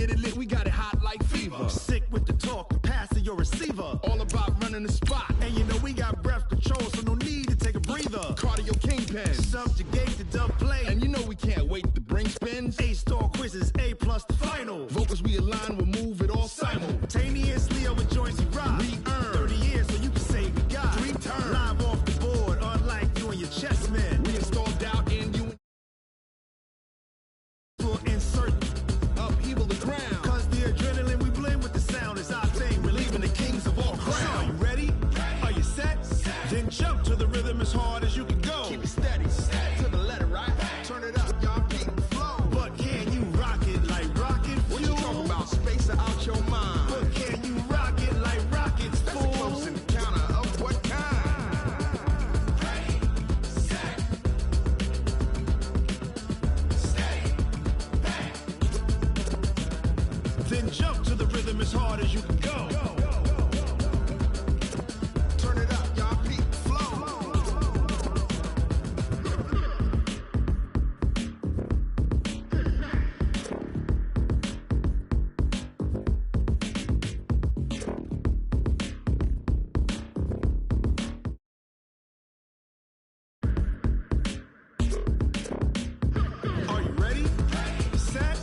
get it lit, we got it hot like fever. Sick with the talk, the pass to your receiver. All about running the spot. And you know we got breath control, so no need to take a breather. Cardio kingpin. Subjugate the dub play. And you know we can't wait to bring spins. A-star quizzes, A+ the final. Vocals we align, we'll move it all simultaneously over joints we rock. We earn 30 years so you can say we got 3 turns. Live off the board, unlike you and your chess man. We installed doubt in you. For insert upheaval the ground. Cause the adrenaline we blend with the sound is our thing. We're leaving the kings of all ground. So are you ready? Are you set? Then jump to the rhythm as hard as you can go. Keep it steady, to the letter, right? Turn it up, y'all keep the flow. But can you rock it like rocket fuel? What you talking about? Space out your mind. But can you rock it like rockets, That's fool? a close encounter of what kind? Ready, set, steady, bang. Then jump to the rhythm as hard as you can go. Turn it up, y'all keep the flow. Are you ready? Set,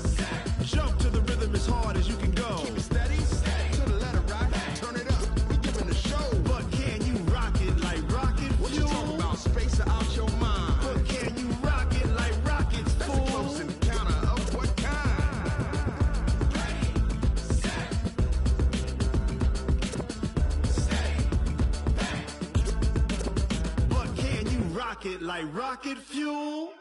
jump to the rhythm as hard as you can go. Keep it steady, to the letter, right? Turn it up, we giving the show. But can you rock it like rocket What you fuel? talking about? Space out your mind. But can you rock it like rockets, That's a close fool? encounter of what kind? Ready, set, steady, bang. But can you rock it like rocket fuel?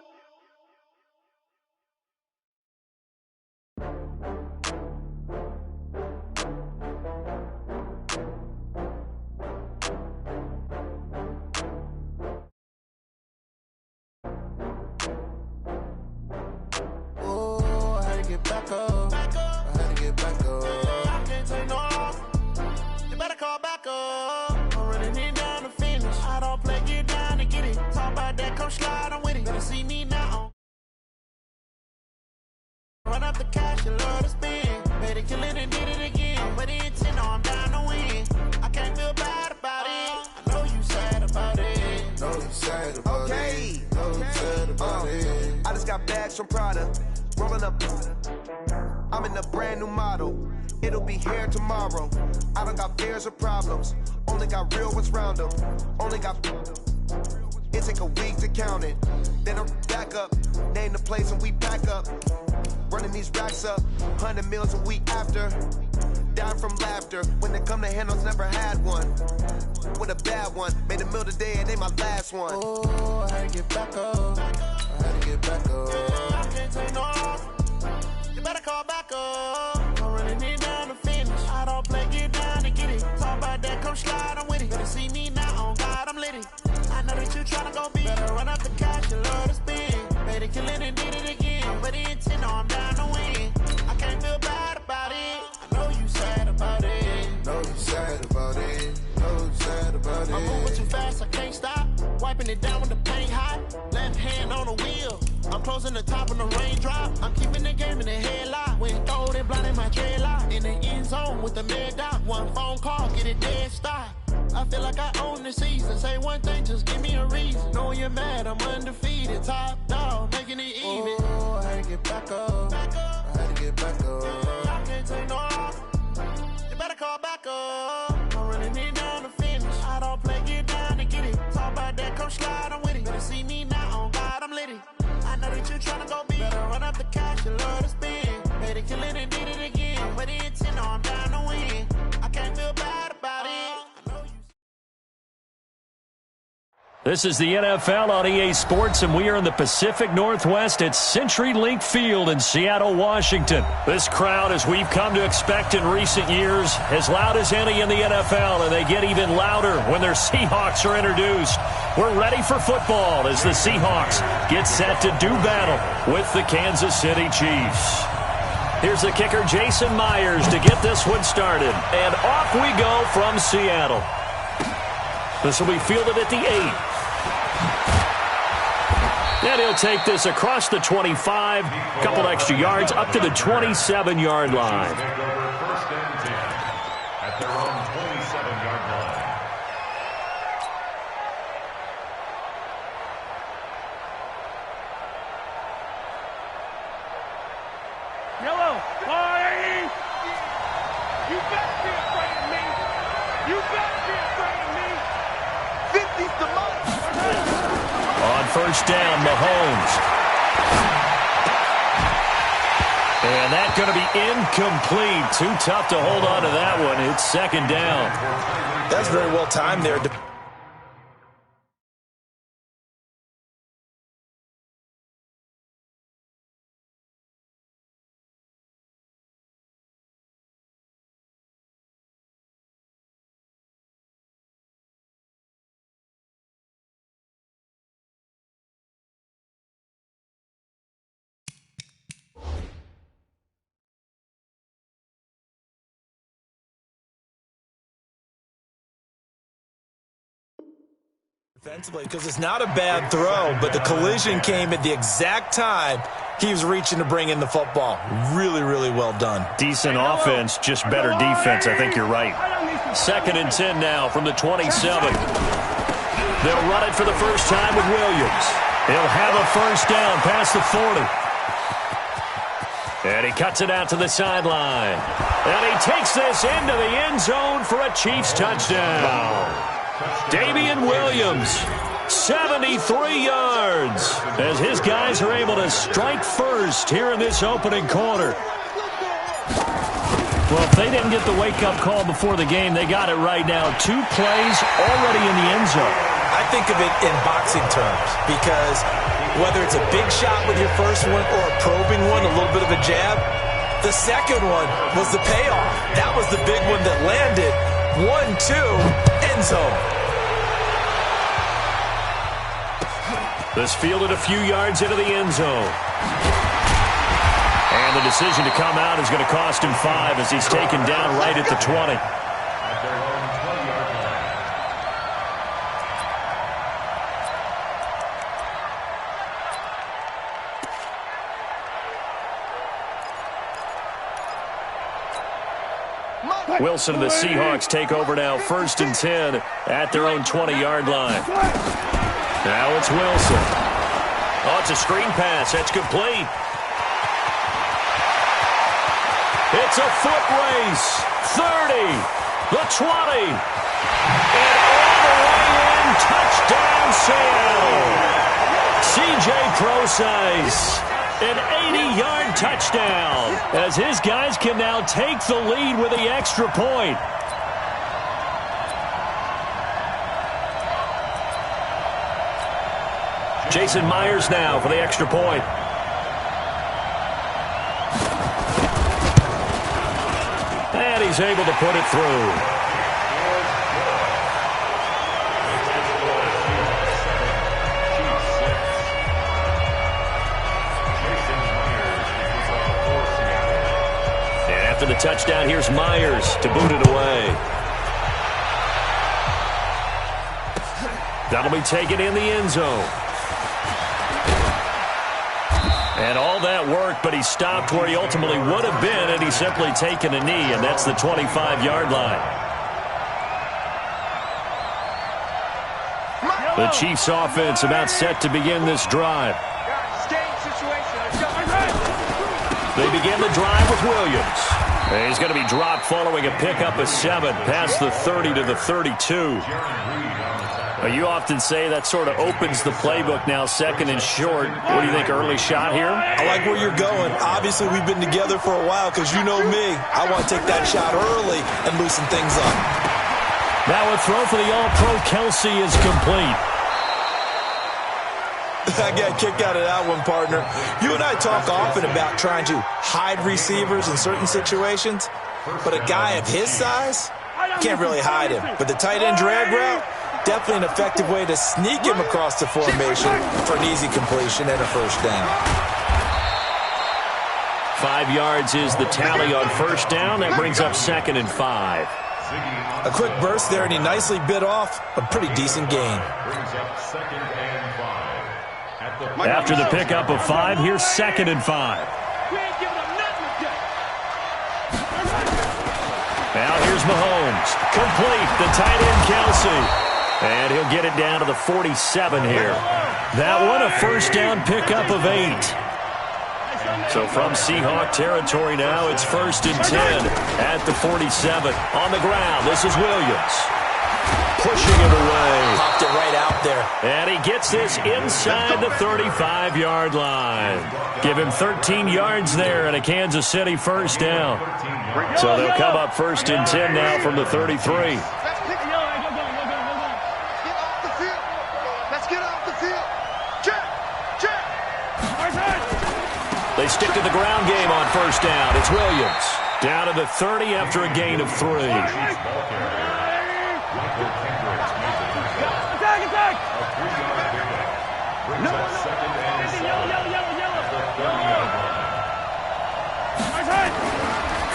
Oh, I had to get back up. I had to get back up. I can't take no loss. You better call back up. I'm running it down to finish. I don't play, get down to get it. Talk about that, come slide, I'm with it. Better see me now. Run up the cash, you love to spin. Made it, kill it, and did it again. But the intent, no, I'm down to win. I can't feel bad about it. I know you sad about it. Know you sad about Okay. it. Know you sad about it. I just got bags from Prada, rolling up. I'm in a brand new model. It'll be here tomorrow. I don't got fears or problems. Only got real ones round them. Only got. It take a week to count it. Then I'm back up. Name the place and we pack up. Running these racks up. 100 meals a week after. Down from laughter. When they come to handles, never had one. With a bad one. Made a meal today and they my last one. Oh, I had to get back up. I had to get back up. I can't take no loss. You better call back up. I'm running it down to finish. I don't play, get down to get it. Talk about that, come slide, I'm with it. Better see me now, on God, I'm lit it. I know that you tryna go big. Better run up the cash, you love to spin. Made it, kill it, and did it again. But the intent, no, I'm down to win. I can't feel bad about it. I know you sad about it. Know you sad about it. Know you sad about I'm moving it. too fast, I can't stop. Wiping it down when the paint hot. Left hand on the wheel. I'm closing the top when the raindrop. I'm keeping the game in the headlock. When throw it blind in my dreadlock. In the end zone with the mid dot. One phone call, get it dead stop. I feel like I own the season. Say one thing, just give me a reason. Knowing you're mad, I'm undefeated. Top dog, making it even. Oh, I had to get back up. I had to get back up. I can't take no loss. You better call back up. I'm running it down to finish. I don't play, get down to get it. Talk about that, come slide, I'm with it. Better see me now, on God, I'm lit it. I know that you tryna go big. Better run up the cash, you love to spin. Made it, kill it, and did it again. But the intent, no, I'm down to win. I can't feel bad about it. I know you. This is the NFL on EA Sports, and we are in the Pacific Northwest at CenturyLink Field in Seattle, Washington. This crowd, as we've come to expect in recent years, as loud as any in the NFL, and they get even louder when their Seahawks are introduced. We're ready for football as the Seahawks get set to do battle with the Kansas City Chiefs. Here's the kicker, Jason Myers, to get this one started. And off we go from Seattle. This will be fielded at the 8. And he'll take this across the 25, a couple extra yards, up to the 27-yard line. First and 10 at their own 27-yard line. Yellow, party! You better be afraid of me! You better be afraid of me! 50's the most. On first down, Mahomes. And that's going to be incomplete. Too tough to hold on to that one. It's second down. That's very well timed there. Defensively, because it's not a bad throw, but the collision came at the exact time he was reaching to bring in the football. Really, really well done. Decent offense, just better defense. I think you're right. Second and 10 now from the 27. They'll run it for the first time with Williams. He'll have a first down past the 40. And he cuts it out to the sideline. And he takes this into the end zone for a Chiefs touchdown. Damian Williams, 73 yards, as his guys are able to strike first here in this opening quarter. Well, if they didn't get the wake-up call before the game, they got it right now. 2 plays already in the end zone. I think of it in boxing terms, because whether it's a big shot with your first one or a probing one, a little bit of a jab, the second one was the payoff. That was the big one that landed. 1-2, end zone. This fielded a few yards into the end zone. And the decision to come out is going to cost him 5 as he's taken down right at the 20. At their own 20-yard line. Wilson and the Seahawks take over now, first and 10 at their own 20-yard line. Now it's Wilson. Oh, it's a screen pass. That's complete. It's a foot race. 30, the 20, and all the way in. Touchdown, Seattle. C.J. Procise, an 80-yard touchdown, as his guys can now take the lead with the extra point. Jason Myers now for the extra point. And he's able to put it through. And after the touchdown, here's Myers to boot it away. That'll be taken in the end zone. And all that work, but he stopped where he ultimately would have been, and he's simply taken a knee, and that's the 25-yard line. The Chiefs' offense about set to begin this drive. They begin the drive with Williams. And he's going to be dropped following a pickup of 7 past the 30 to the 32. You often say that sort of opens the playbook now, second and short. What do you think, early shot here? I like where you're going. Obviously, we've been together for a while because you know me. I want to take that shot early and loosen things up. Now a throw for the All-Pro Kelsey is complete. I got a kick out of that one, partner. You and I talk often about trying to hide receivers in certain situations, but a guy of his size, can't really hide him. But the tight end drag route, definitely an effective way to sneak him across the formation for an easy completion and a first down. 5 yards is the tally on first down. That brings up second and 5. A quick burst there, and he nicely bit off a pretty decent gain. Brings up second and 5. After the pickup of 5, here's 2nd and 5. Now here's Mahomes. Complete. The tight end, Kelsey. And he'll get it down to the 47 here. That one a first down pickup of 8. So from Seahawk territory now, it's 1st and 10 at the 47. On the ground, this is Williams. Pushing it away. Popped it right out there. And he gets this inside the 35-yard line. Give him 13 yards there and a Kansas City first down. So they'll come up 1st and 10 now from the 33. They stick to the ground game on first down. It's Williams. Down to the 30 after a gain of 3.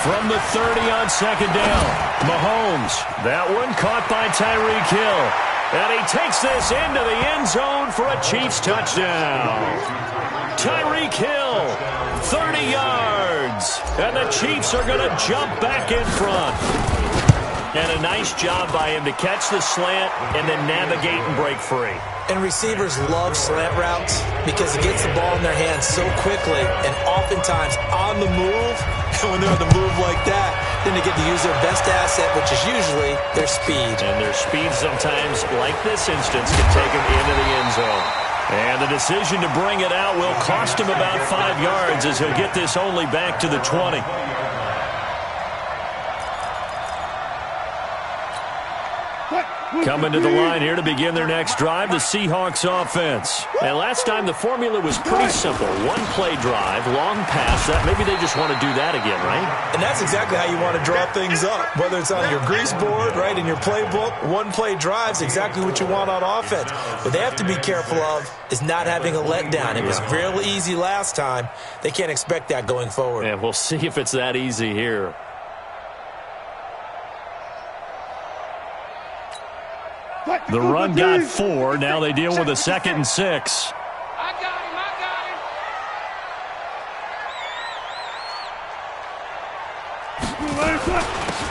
From the 30 on 2nd down, Mahomes. That one caught by Tyreek Hill. And he takes this into the end zone for a Chiefs touchdown. Tyreek Hill, 30 yards. And the Chiefs are going to jump back in front. And a nice job by him to catch the slant and then navigate and break free. And receivers love slant routes because it gets the ball in their hands so quickly and oftentimes on the move. And when they're on the move like that, then they get to use their best asset, which is usually their speed. And their speed sometimes, like this instance, can take them into the end zone. And the decision to bring it out will cost him about 5 yards as he'll get this only back to the 20. Coming to the line here to begin their next drive, the Seahawks offense. And last time the formula was pretty simple. One play drive, long pass. That maybe they just want to do that again, right? And that's exactly how you want to draw things up. Whether it's on your grease board, right, in your playbook, one play drive's exactly what you want on offense. What they have to be careful of is not having a letdown. It was real easy last time. They can't expect that going forward. And we'll see if it's that easy here. The run got 4. Now they deal with a 2nd and 6. I got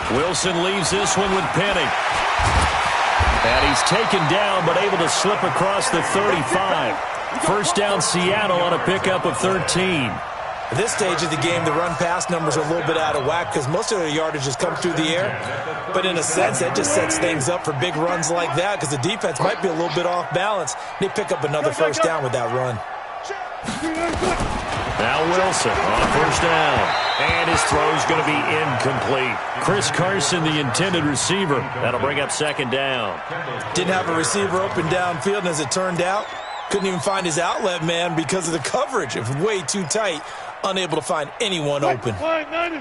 him. Wilson leaves this one with Penny. And he's taken down but able to slip across the 35. First down Seattle on a pickup of 13. At this stage of the game, the run-pass numbers are a little bit out of whack because most of their yardage has come through the air. But in a sense, that just sets things up for big runs like that because the defense might be a little bit off balance. They pick up another first down with that run. Now Wilson on first down. And his throw's going to be incomplete. Chris Carson, the intended receiver. That'll bring up 2nd down. Didn't have a receiver open downfield, and as it turned out, couldn't even find his outlet man because of the coverage. It was way too tight. Unable to find anyone open.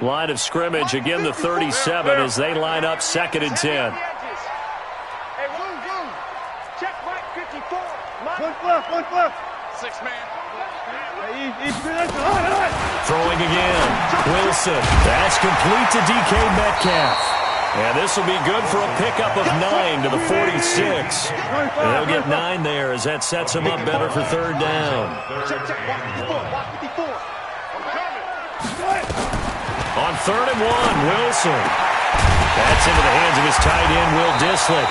Line of scrimmage, again the 37 as they line up 2nd and 10. Throwing again. Wilson. That's complete to DK Metcalf. And this will be good for a pickup of 9 to the 46. And they'll get 9 there as that sets them up better for 3rd down. On 3rd and 1, Wilson. That's into the hands of his tight end, Will Dissly.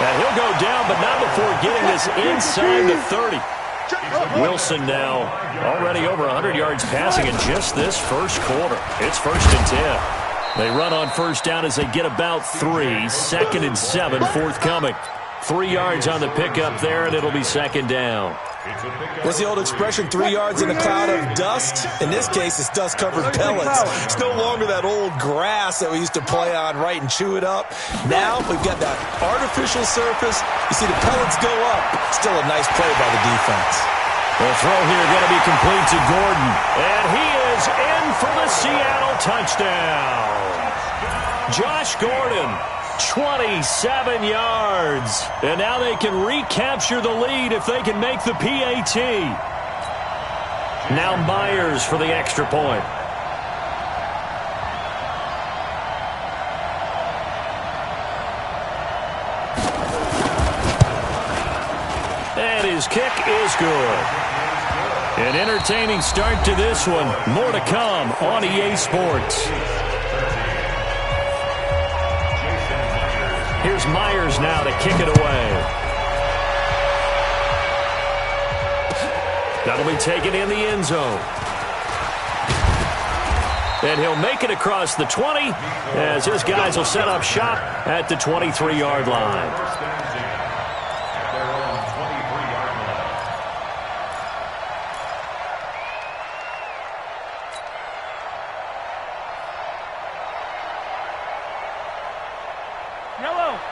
And he'll go down, but not before getting this inside the 30. Wilson now already over 100 yards passing in just this first quarter. It's 1st and 10. They run on first down as they get about 3. 2nd and 7 forthcoming. 3 yards on the pickup there, and it'll be 2nd down. What's the old expression, 3 yards in a cloud of dust? In this case, it's dust-covered pellets. It's no longer that old grass that we used to play on, right, and chew it up. Now we've got that artificial surface. You see the pellets go up. Still a nice play by the defense. The throw here going to be complete to Gordon. And he is in for the Seattle touchdown. Josh Gordon, 27 yards. And now they can recapture the lead if they can make the PAT. Now Myers for the extra point. And his kick is good. An entertaining start to this one. More to come on EA Sports. Here's Myers now to kick it away. That'll be taken in the end zone. And he'll make it across the 20 as his guys will set up shop at the 23-yard line.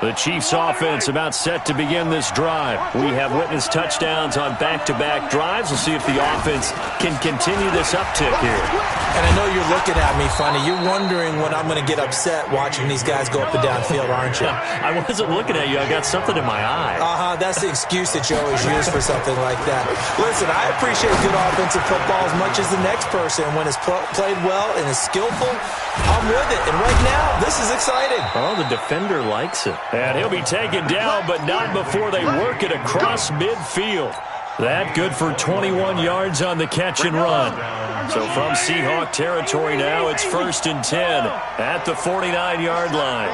The Chiefs offense about set to begin this drive. We have witnessed touchdowns on back-to-back drives. We'll see if the offense can continue this uptick here. And I know you're looking at me funny. You're wondering when I'm going to get upset watching these guys go up and down field, aren't you? I wasn't looking at you. I got something in my eye. That's the excuse that you always use for something like that. Listen, I appreciate good offensive football as much as the next person. When it's played well and is skillful, I'm with it. And right now, this is exciting. Oh, the defender likes it. And he'll be taken down, but not before they work it across midfield. That good for 21 yards on the catch and run. So from Seahawk territory now, it's 1st and 10 at the 49-yard line.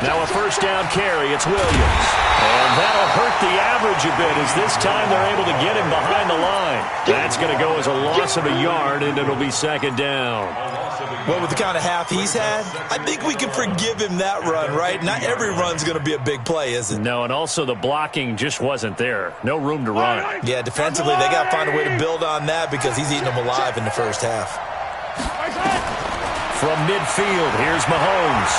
Now a first down carry. It's Williams. And that'll hurt the average a bit as this time they're able to get him behind the line. That's going to go as a loss of a yard, and it'll be 2nd down. Well, with the kind of half he's had, I think we can forgive him that run, right? Not every run's going to be a big play, is it? No, and also the blocking just wasn't there. No room to run. Yeah, defensively, they got to find a way to build on that because he's eating them alive in the first half. From midfield, here's Mahomes.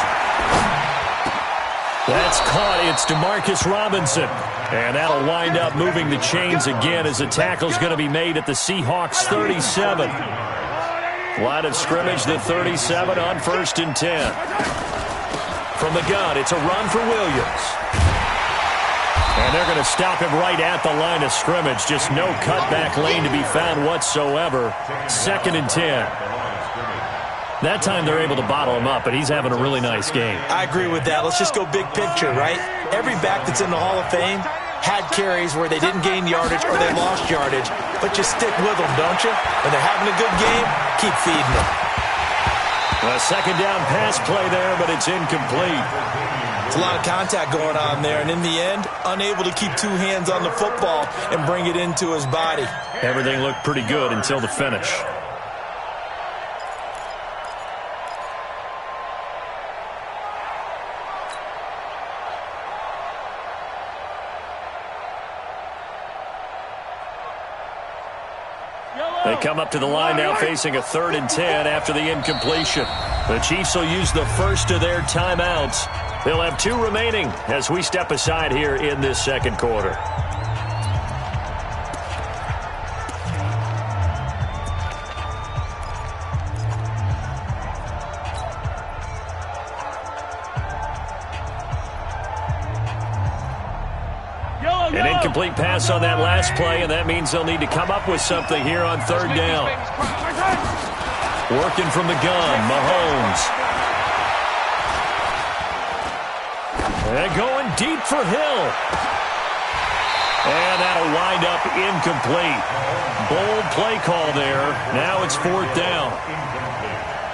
That's caught. It's DeMarcus Robinson. And that'll wind up moving the chains again as the tackle's going to be made at the Seahawks 37. Line of scrimmage, the 37 on 1st and 10. From the gun, it's a run for Williams. And they're going to stop him right at the line of scrimmage. Just no cutback lane to be found whatsoever. 2nd and 10. That time they're able to bottle him up, but he's having a really nice game. I agree with that. Let's just go big picture, right? Every back that's in the Hall of Fame had carries where they didn't gain yardage or they lost yardage, but you stick with them, don't you? When they're having a good game, keep feeding them. A 2nd down pass play there, but it's incomplete. It's a lot of contact going on there, and in the end, unable to keep 2 hands on the football and bring it into his body. Everything looked pretty good until the finish. They come up to the line now facing a 3rd and 10 after the incompletion. The Chiefs will use the first of their timeouts. They'll have 2 remaining as we step aside here in this 2nd quarter. An incomplete pass on that last play, and that means they'll need to come up with something here on 3rd down. Working from the gun, Mahomes. And going deep for Hill. And that'll wind up incomplete. Bold play call there. Now it's 4th down.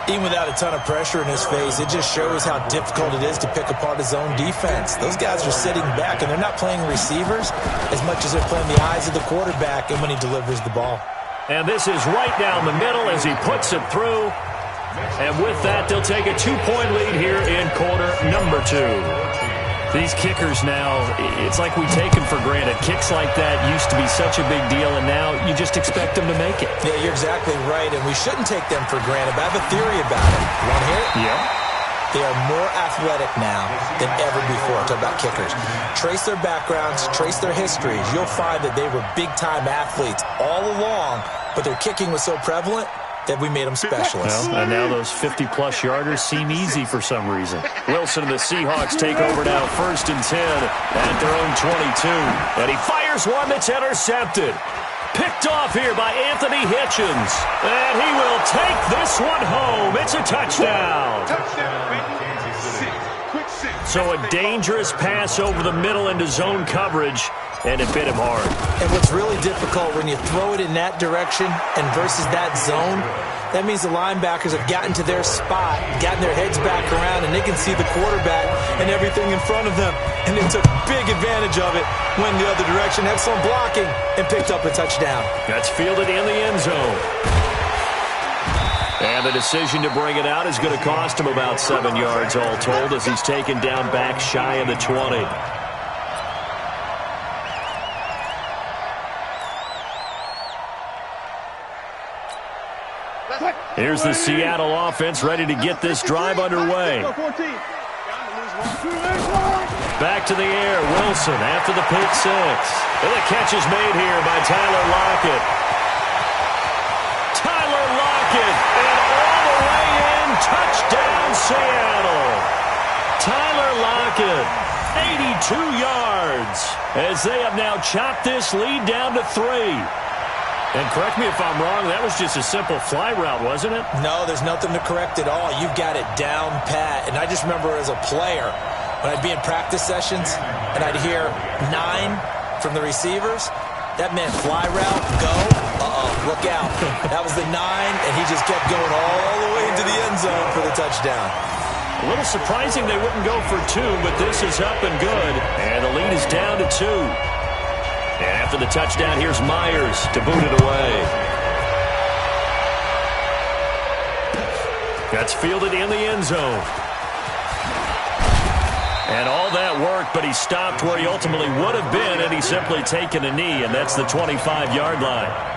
Even without a ton of pressure in his face, it just shows how difficult it is to pick apart his own defense. Those guys are sitting back, and they're not playing receivers as much as they're playing the eyes of the quarterback and when he delivers the ball. And this is right down the middle as he puts it through. And with that, they'll take a 2-point lead here in quarter number 2. These kickers now, it's like we take them for granted. Kicks like that used to be such a big deal, and now you just expect them to make it. Yeah, you're exactly right, and we shouldn't take them for granted, but I have a theory about it. You want to hear it? Yeah. They are more athletic now than ever before. Talk about kickers. Trace their backgrounds, trace their histories. You'll find that they were big-time athletes all along, but their kicking was so prevalent that we made them specialists. Well, and now those 50-plus yarders seem easy for some reason. Wilson and the Seahawks take over now 1st and 10 at their own 22. And he fires one that's intercepted. Picked off here by Anthony Hitchens. And he will take this one home. It's a touchdown. So a dangerous pass over the middle into zone coverage, and it bit him hard. And what's really difficult when you throw it in that direction and versus that zone, that means the linebackers have gotten to their spot, gotten their heads back around, and they can see the quarterback and everything in front of them. And they took big advantage of it, went the other direction, excellent blocking, and picked up a touchdown. That's fielded in the end zone. And the decision to bring it out is going to cost him about 7 yards all told as he's taken down back shy of the 20. Here's the Seattle offense ready to get this drive underway. Back to the air, Wilson after the pick six. And the catch is made here by Tyler Lockett. Tyler Lockett, and all the way in, touchdown Seattle. Tyler Lockett, 82 yards, as they have now chopped this lead down to 3. And correct me if I'm wrong, that was just a simple fly route, wasn't it? No, there's nothing to correct at all. You've got it down pat. And I just remember as a player, when I'd be in practice sessions and I'd hear 9 from the receivers, that meant fly route, go, look out. That was the 9, and he just kept going all the way into the end zone for the touchdown. A little surprising they wouldn't go for 2, but this is up and good. And the lead is down to 2. And after the touchdown, here's Myers to boot it away. That's fielded in the end zone. And all that worked, but he stopped where he ultimately would have been, and he's simply taken a knee, and that's the 25-yard line.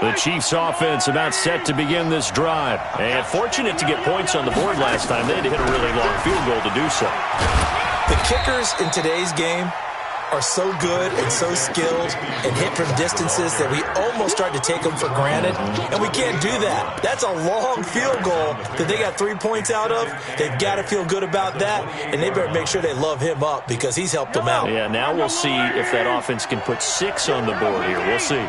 The Chiefs offense about set to begin this drive. And fortunate to get points on the board last time. They had to hit a really long field goal to do so. The kickers in today's game are so good and so skilled and hit from distances that we almost start to take them for granted. And we can't do that. That's a long field goal that they got 3 points out of. They've got to feel good about that. And they better make sure they love him up because he's helped them out. Yeah, now we'll see if that offense can put 6 on the board here. We'll see.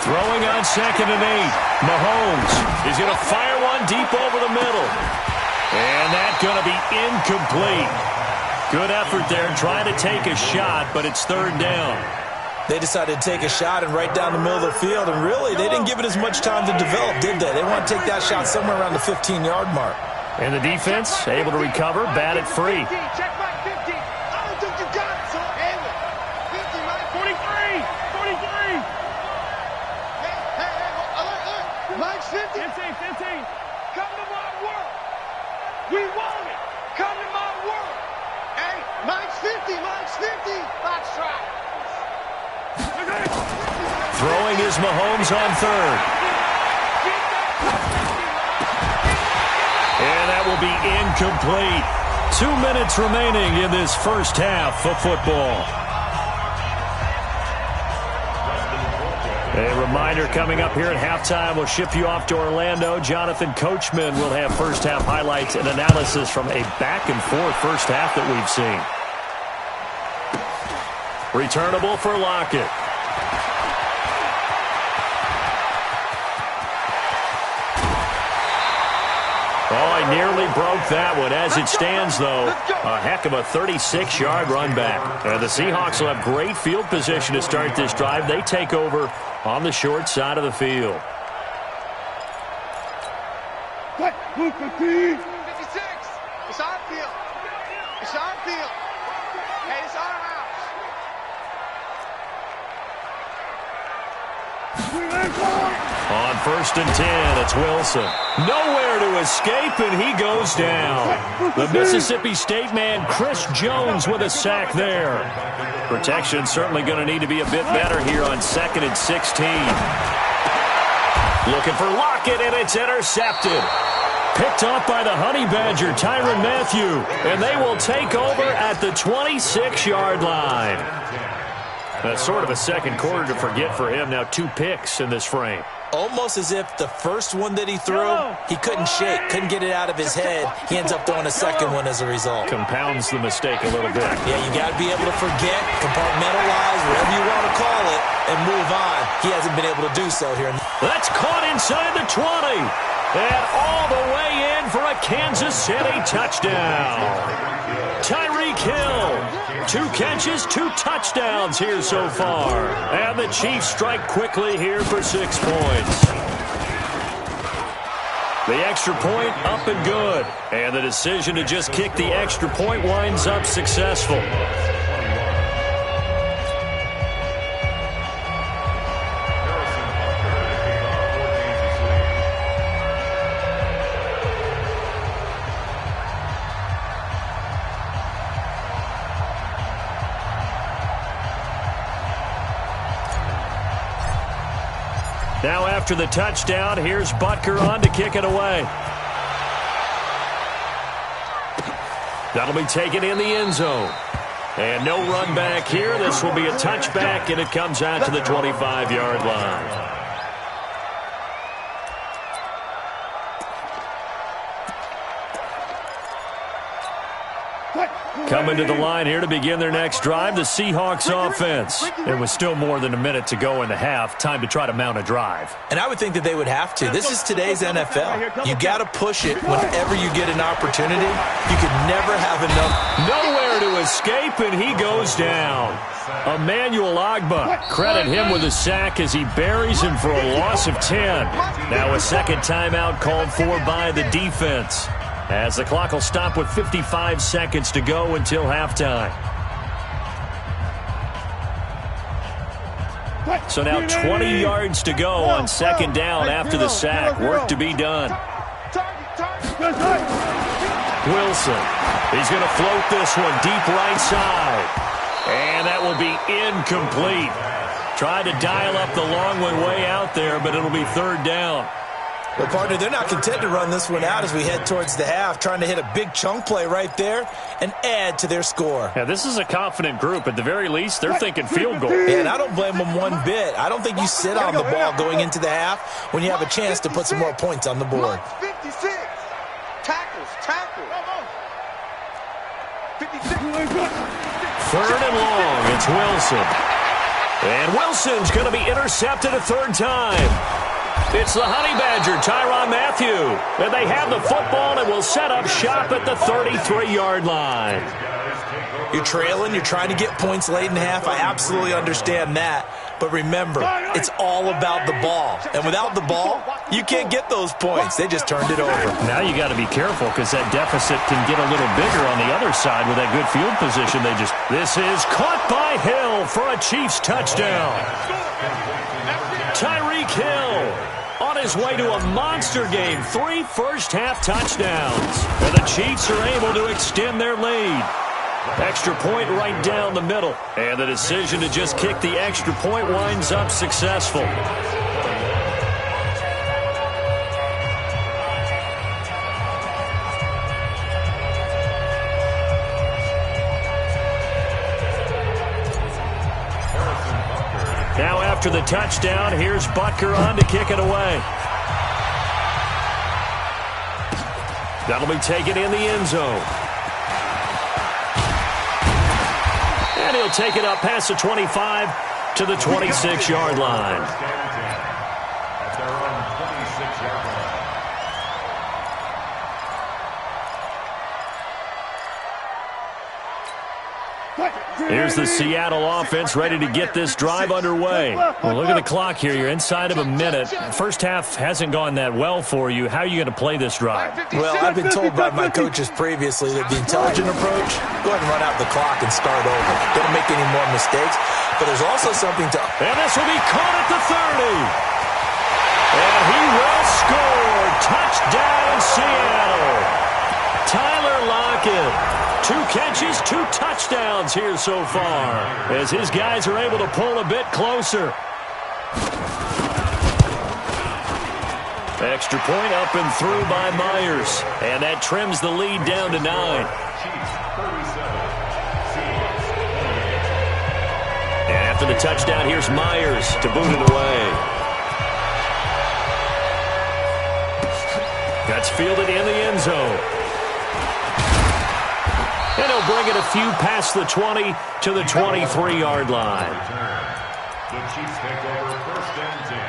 Throwing on 2nd and 8. Mahomes is going to fire one deep over the middle. And that's going to be incomplete. Good effort there trying to take a shot, but it's 3rd down. They decided to take a shot and right down the middle of the field, and really they didn't give it as much time to develop, did they? They want to take that shot somewhere around the 15-yard mark. And the defense able to recover, bat it free. Check back 50. I don't think you got it, son. 50, Mike. 43. 43. Mike's 50. 15. Come to my world. We want it. Come to my world. Hey, Mike's 50. Box try. Throwing is Mahomes on 3rd. And that will be incomplete. 2 minutes remaining in this first half of football. A reminder coming up here at halftime, we'll ship you off to Orlando. Jonathan Coachman will have first half highlights and analysis from a back-and-forth first half that we've seen. Returnable for Lockett. Oh, he nearly broke that one. As it stands, though, a heck of a 36-yard run back. The Seahawks will have great field position to start this drive. They take over on the short side of the field. 56. It's our field. It's our field. Hey, it's our house. On 1st and 10, it's Wilson. Nowhere to escape, and he goes down. The Mississippi State man, Chris Jones, with a sack there. Protection certainly going to need to be a bit better here on 2nd and 16. Looking for Lockett, and it's intercepted. Picked off by the Honey Badger, Tyrann Mathieu, and they will take over at the 26-yard line. Sort of a second quarter to forget for him. Now 2 picks in this frame. Almost as if the first one that he threw, he couldn't shake, couldn't get it out of his head. He ends up throwing a second one as a result. Compounds the mistake a little bit. Yeah, you got to be able to forget, compartmentalize, whatever you want to call it, and move on. He hasn't been able to do so here. That's caught inside the 20. And all the way in for a Kansas City touchdown. Tyreek Hill, 2 catches, 2 touchdowns here so far. And the Chiefs strike quickly here for 6 points. The extra point up and good. And the decision to just kick the extra point winds up successful. Now after the touchdown, here's Butker on to kick it away. That'll be taken in the end zone. And no run back here. This will be a touchback, and it comes out to the 25-yard line. Coming to the line here to begin their next drive, the Seahawks offense. It was still more than a minute to go in the half. Time to try to mount a drive. And I would think that they would have to. This is today's NFL. You got to push it whenever you get an opportunity. You could never have enough. Nowhere to escape, and he goes down. Emmanuel Ogbah, credit him with a sack as he buries him for a loss of 10. Now a second timeout called for by the defense, as the clock will stop with 55 seconds to go until halftime. So now 20 yards to go on second down after the sack. Work to be done. Wilson, he's going to float this one deep right side. And that will be incomplete. Tried to dial up the long one way out there, but it'll be third down. Well, partner, they're not content to run this one out as we head towards the half, trying to hit a big chunk play right there and add to their score. Yeah, this is a confident group. At the very least, they're thinking field goal. And I don't blame them one bit. I don't think you sit on the ball going into the half when you have a chance to put some more points on the board. 56. Tackles. 56. Third and long, it's Wilson. And Wilson's going to be intercepted a third time. It's the Honey Badger, Tyrann Mathieu. And they have the football and will set up shop at the 33-yard line. You're trailing, you're trying to get points late in the half. I absolutely understand that. But remember, it's all about the ball. And without the ball, you can't get those points. They just turned it over. Now you got to be careful because that deficit can get a little bigger on the other side with that good field position. This is caught by Hill for a Chiefs touchdown. Tyreek Hill on his way to a monster game. 3 first-half touchdowns. And the Chiefs are able to extend their lead. Extra point right down the middle. And the decision to just kick the extra point winds up successful. Now after the touchdown, here's Butker on to kick it away. That'll be taken in the end zone. And he'll take it up past the 25 to the 26-yard line. At their own 26-yard line. Here's the Seattle offense ready to get this drive underway. Well, look at the clock here. You're inside of a minute. First half hasn't gone that well for you. How are you going to play this drive? Well, I've been told by my coaches previously that the intelligent approach, go ahead and run out the clock and start over. Don't make any more mistakes. But there's also something to... And this will be caught at the 30. And he will score. Touchdown, Seattle. Tyler Lockett. 2 catches, 2 touchdowns here so far, as his guys are able to pull a bit closer. Extra point up and through by Myers, and that trims the lead down to 9. After the touchdown, here's Myers to boot it away. That's fielded in the end zone. And he'll bring it a few past the 20 to the 23-yard line. The Chiefs take over 1st and 10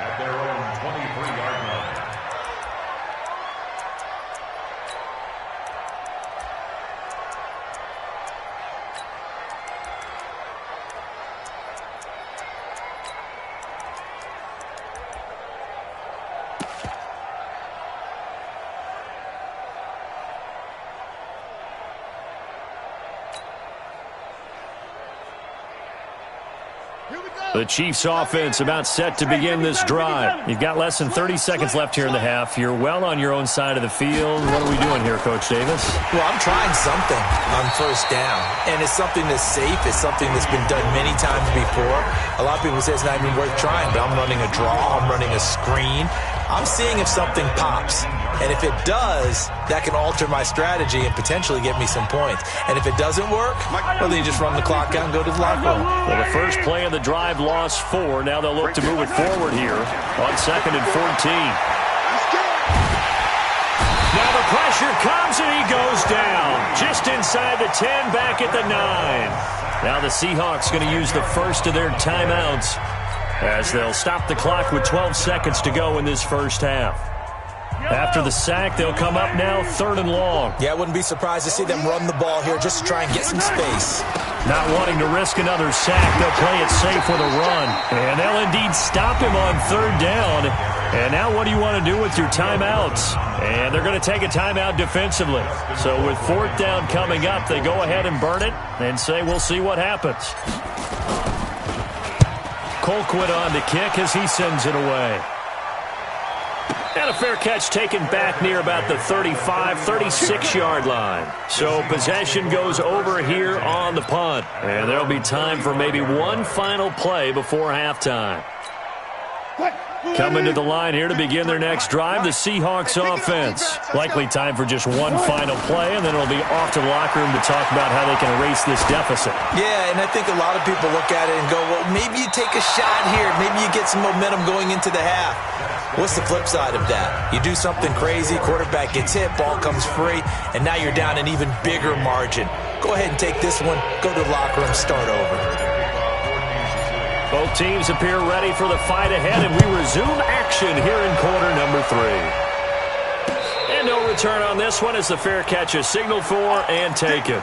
at their own 23-yard line. The Chiefs offense about set to begin this drive. You've got less than 30 seconds left here in the half. You're well on your own side of the field. What are we doing here, Coach Davis? Well, I'm trying something on 1st down, and it's something that's safe. It's something that's been done many times before. A lot of people say it's not even worth trying, but I'm running a draw. I'm running a screen. I'm seeing if something pops. And if it does, that can alter my strategy and potentially get me some points. And if it doesn't work, well, then you just run the clock out and go to the locker room. Well, the first play of the drive lost 4. Now they'll look to move it forward here on 2nd and 14. Now the pressure comes and he goes down. Just inside the 10, back at the 9. Now the Seahawks going to use the first of their timeouts as they'll stop the clock with 12 seconds to go in this first half. After the sack, they'll come up now 3rd and long. Yeah, I wouldn't be surprised to see them run the ball here just to try and get some space. Not wanting to risk another sack, they'll play it safe with a run. And they'll indeed stop him on 3rd down. And now what do you want to do with your timeouts? And they're going to take a timeout defensively. So with 4th down coming up, they go ahead and burn it and say we'll see what happens. Colquitt on to kick as he sends it away. And a fair catch taken back near about the 35, 36-yard line. So possession goes over here on the punt. And there'll be time for maybe one final play before halftime. Coming to the line here to begin their next drive, the Seahawks offense. Likely time for just one final play, and then it'll be off to the locker room to talk about how they can erase this deficit. Yeah, and I think a lot of people look at it and go, well, maybe you take a shot here. Maybe you get some momentum going into the half. What's the flip side of that? You do something crazy, quarterback gets hit, ball comes free, and now you're down an even bigger margin. Go ahead and take this one, go to the locker room, start over. Both teams appear ready for the fight ahead, and we resume action here in quarter number 3. And no return on this one as the fair catch is signaled for and taken.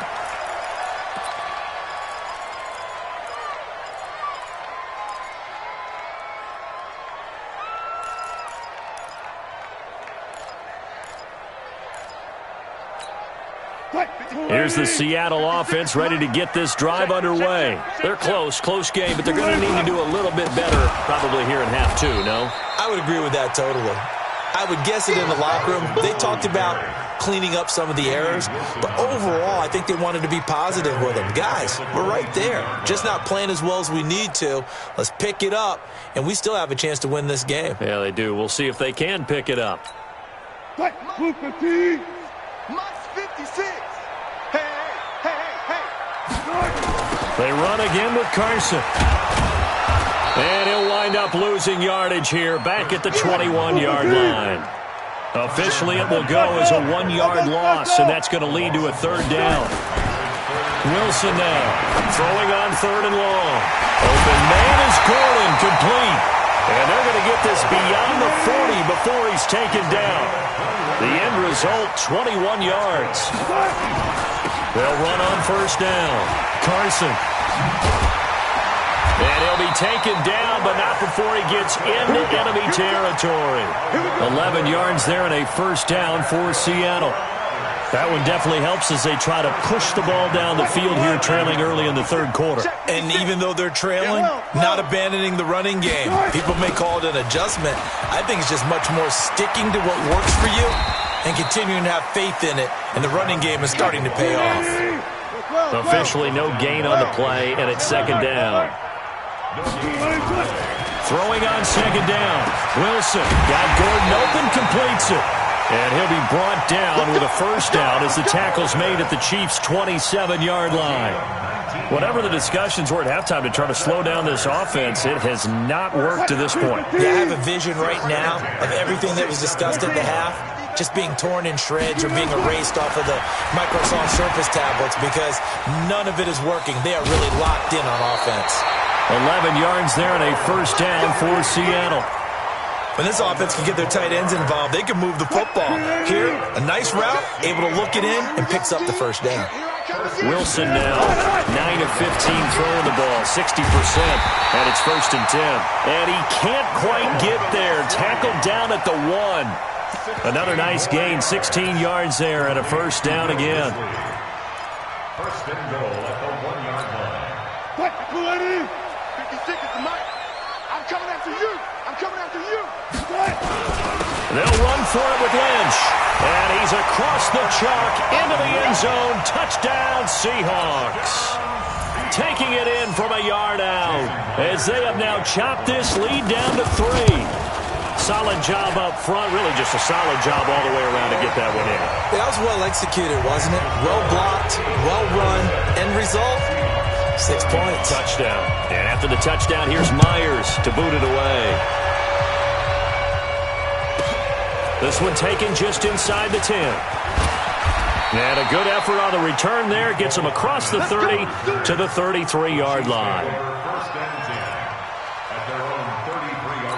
Here's the Seattle offense ready to get this drive underway. They're close game, but they're going to need to do a little bit better probably here in half 2, no? I would agree with that totally. I would guess it in the locker room. They talked about cleaning up some of the errors, but overall, I think they wanted to be positive with them. Guys, we're right there. Just not playing as well as we need to. Let's pick it up, and we still have a chance to win this game. Yeah, they do. We'll see if they can pick it up. They run again with Carson. And he'll wind up losing yardage here back at the 21-yard line. Officially, it will go as a 1-yard loss, and that's going to lead to a 3rd down. Wilson now throwing on 3rd and long. Open man is Gordon, complete. And they're going to get this beyond the 40 before he's taken down. The end result, 21 yards. They'll run on 1st down. Carson. And he'll be taken down, but not before he gets into enemy territory. 11 yards there and a 1st down for Seattle. That one definitely helps as they try to push the ball down the field here, trailing early in the 3rd quarter. And even though they're trailing, not abandoning the running game. People may call it an adjustment. I think it's just much more sticking to what works for you and continuing to have faith in it. And the running game is starting to pay off. Officially no gain on the play, and it's 2nd down. Throwing on 2nd down. Wilson got Gordon open, completes it. And he'll be brought down with a first down as the tackle's made at the Chiefs' 27-yard line. Whatever the discussions were at halftime to try to slow down this offense, it has not worked to this point. Yeah, I have a vision right now of everything that was discussed at the half just being torn in shreds or being erased off of the Microsoft Surface tablets because none of it is working. They are really locked in on offense. 11 yards there and a first down for Seattle. When this offense can get their tight ends involved, they can move the football. Here, a nice route, able to look it in, and picks up the first down. Wilson now, 9 of 15 throwing the ball, 60%, and it's 1st and 10. And he can't quite get there. Tackled down at the 1. Another nice gain, 16 yards there, and a first down again. First and goal at the 1-yard line. What? 56 is the mic. I'm coming after you. I'm coming after you. They'll run for it with Lynch. And he's across the chalk into the end zone. Touchdown, Seahawks. Taking it in from a yard out as they have now chopped this lead down to 3. Solid job up front. Really just a solid job all the way around to get that one in. That was well executed, wasn't it? Well blocked, well run. End result, 6 points. Touchdown. And after the touchdown, here's Myers to boot it away. This one taken just inside the 10. And a good effort on the return there. Gets him across the 30 to the 33-yard line. First and 10 at their own 33-yard line.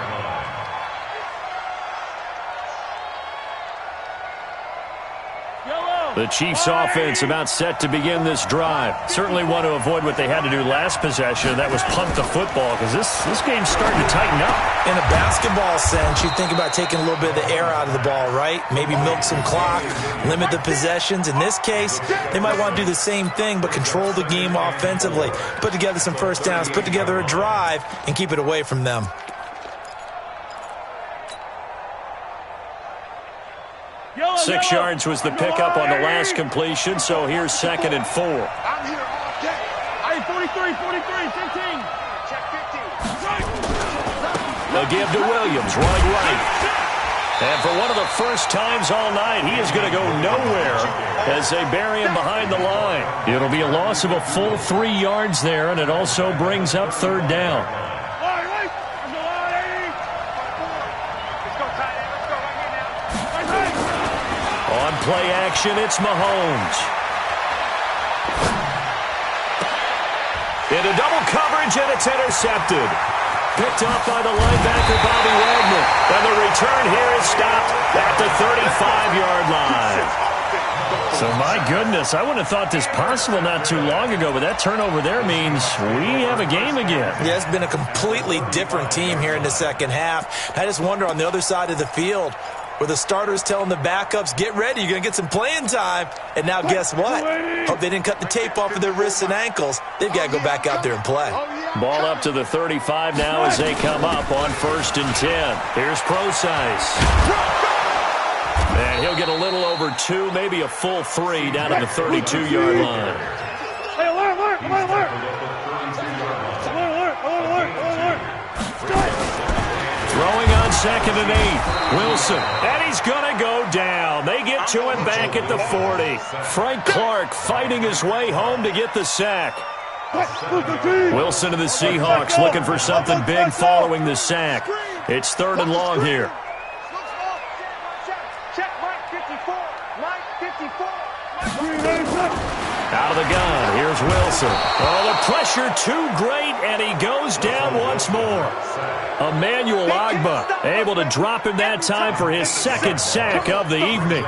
The Chiefs offense about set to begin this drive. Certainly want to avoid what they had to do last possession. That was punt the football because this game's starting to tighten up. In a basketball sense, you think about taking a little bit of the air out of the ball, right? Maybe milk some clock, limit the possessions. In this case, they might want to do the same thing but control the game offensively. Put together some first downs, put together a drive, and keep it away from them. Yellow, 6 yards was the pickup on the last completion, so here's 2nd and 4. I'm here all day. Hey, 43, 15. Check 15. They'll give to Williams, running right. And for one of the first times all night, he is going to go nowhere as they bury him behind the line. It'll be a loss of a full 3 yards there, and it also brings up 3rd down. On play action, it's Mahomes. Into double coverage, and it's intercepted. Picked up by the linebacker, Bobby Wagner. And the return here is stopped at the 35-yard line. So, my goodness, I wouldn't have thought this possible not too long ago, but that turnover there means we have a game again. Yeah, it's been a completely different team here in the second half. I just wonder on the other side of the field, where the starters telling the backups, get ready, you're going to get some playing time. And now guess what? Hope they didn't cut the tape off of their wrists and ankles. They've got to go back out there and play. Ball up to the 35 now as they come up on 1st and 10. Here's Procise. And he'll get a little over 2, maybe a full 3 down at the 32-yard line. Hey, alert. Throwing on 2nd and 8. Wilson. And he's going to go down. They get to him back at the 40. Frank Clark fighting his way home to get the sack. Wilson and the Seahawks looking for something big following the sack. It's 3rd and long here. Check Mike 54. Mike 54. Out of the gun, here's Wilson. Oh, the pressure too great, and he goes down once more. Emmanuel Ogbah able to drop him that time for his 2nd sack of the evening.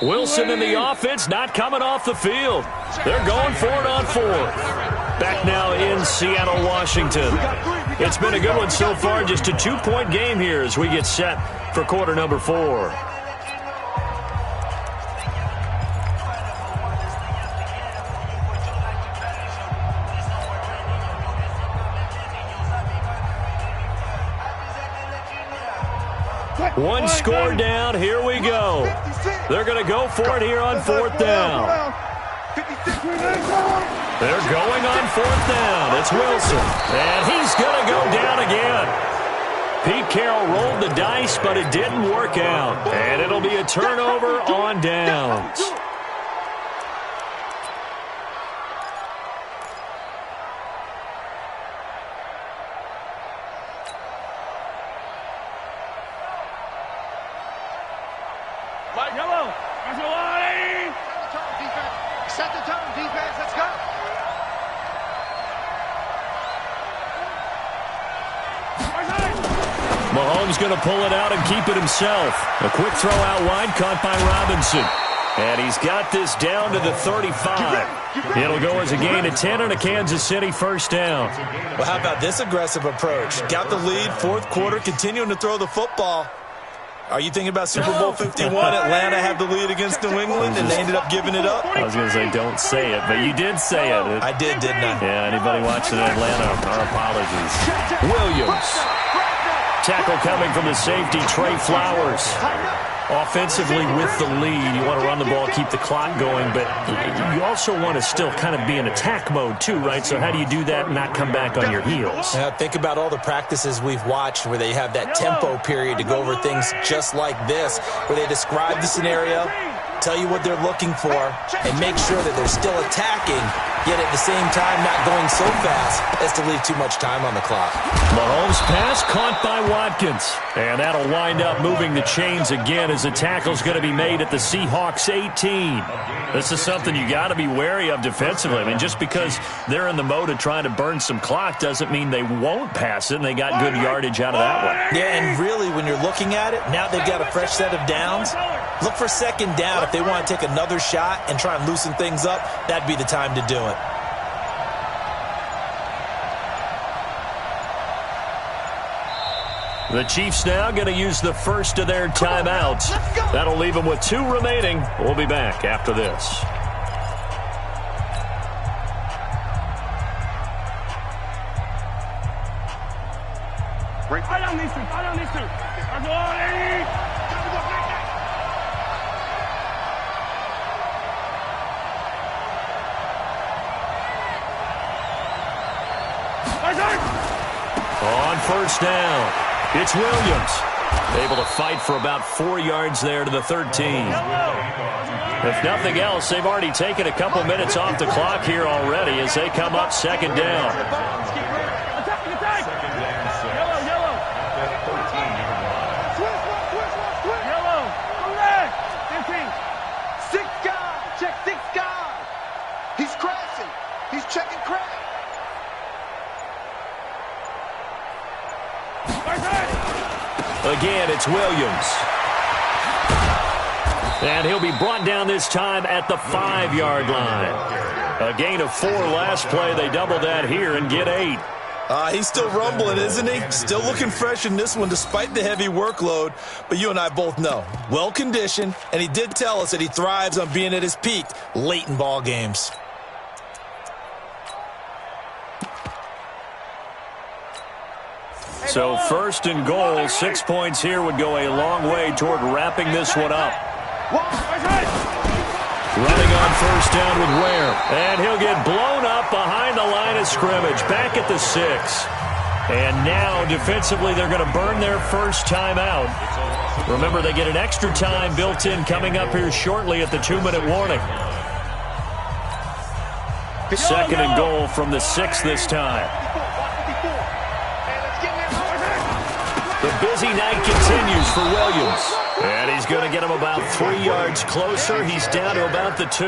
Wilson in the offense not coming off the field. They're going for it on 4th. Back now in Seattle, Washington. It's been a good one so far. Just a 2-point game here as we get set for quarter number 4. One score down. Here we go. They're going to go for it here on 4th down. They're going on 4th down. It's Wilson, and he's going to go down again. Pete Carroll rolled the dice, but it didn't work out. And it'll be a turnover on downs. Yellow. Set the tone, defense. Let's go. Mahomes going to pull it out and keep it himself. A quick throw out wide, caught by Robinson. And he's got this down to the 35. It'll go as a gain of 10 on a Kansas City 1st down. Well, how about this aggressive approach? Got the lead, 4th quarter, continuing to throw the football. Are you thinking about Super Bowl 51? Atlanta had the lead against New England, and they ended up giving it up? I was going to say, don't say it, but you did say it. I did, didn't I? Yeah, anybody watching Atlanta, our apologies. Williams. Tackle coming from the safety, Trey Flowers. Offensively with the lead, you want to run the ball, keep the clock going, but you also want to still kind of be in attack mode too, right? So how do you do that and not come back on your heels? Yeah, think about all the practices we've watched where they have that tempo period to go over things just like this, where they describe the scenario, tell you what they're looking for, and make sure that they're still attacking, yet at the same time not going so fast as to leave too much time on the clock. Mahomes pass caught by Watkins. And that'll wind up moving the chains again as the tackle's going to be made at the Seahawks 18. This is something you got to be wary of defensively. I mean, just because they're in the mode of trying to burn some clock doesn't mean they won't pass it, and they got good yardage out of that one. Yeah, and really, when you're looking at it, now they've got a fresh set of downs. Look for 2nd down. If they want to take another shot and try and loosen things up, that'd be the time to do it. The Chiefs now going to use the first of their timeouts. That'll leave them with 2 remaining. We'll be back after this. On 1st down, it's Williams. Able to fight for about 4 yards there to the 13. If nothing else, they've already taken a couple minutes off the clock here already as they come up 2nd down. Check 6 guys. He's crashing. He's checking crash. Again, it's Williams. And he'll be brought down this time at the 5-yard line. A gain of 4 last play. They double that here and get 8. He's still rumbling, isn't he? Still looking fresh in this one despite the heavy workload. But you and I both know, well-conditioned, and he did tell us that he thrives on being at his peak late in ball games. So 1st and goal, 6 points here would go a long way toward wrapping this one up. Running on 1st down with Ware. And he'll get blown up behind the line of scrimmage. Back at the 6. And now, defensively, they're going to burn their first time out. Remember, they get an extra time built in coming up here shortly at the 2-minute warning. 2nd and goal from the 6 this time. The busy night continues for Williams. And he's going to get him about 3 yards closer. He's down to about the 2.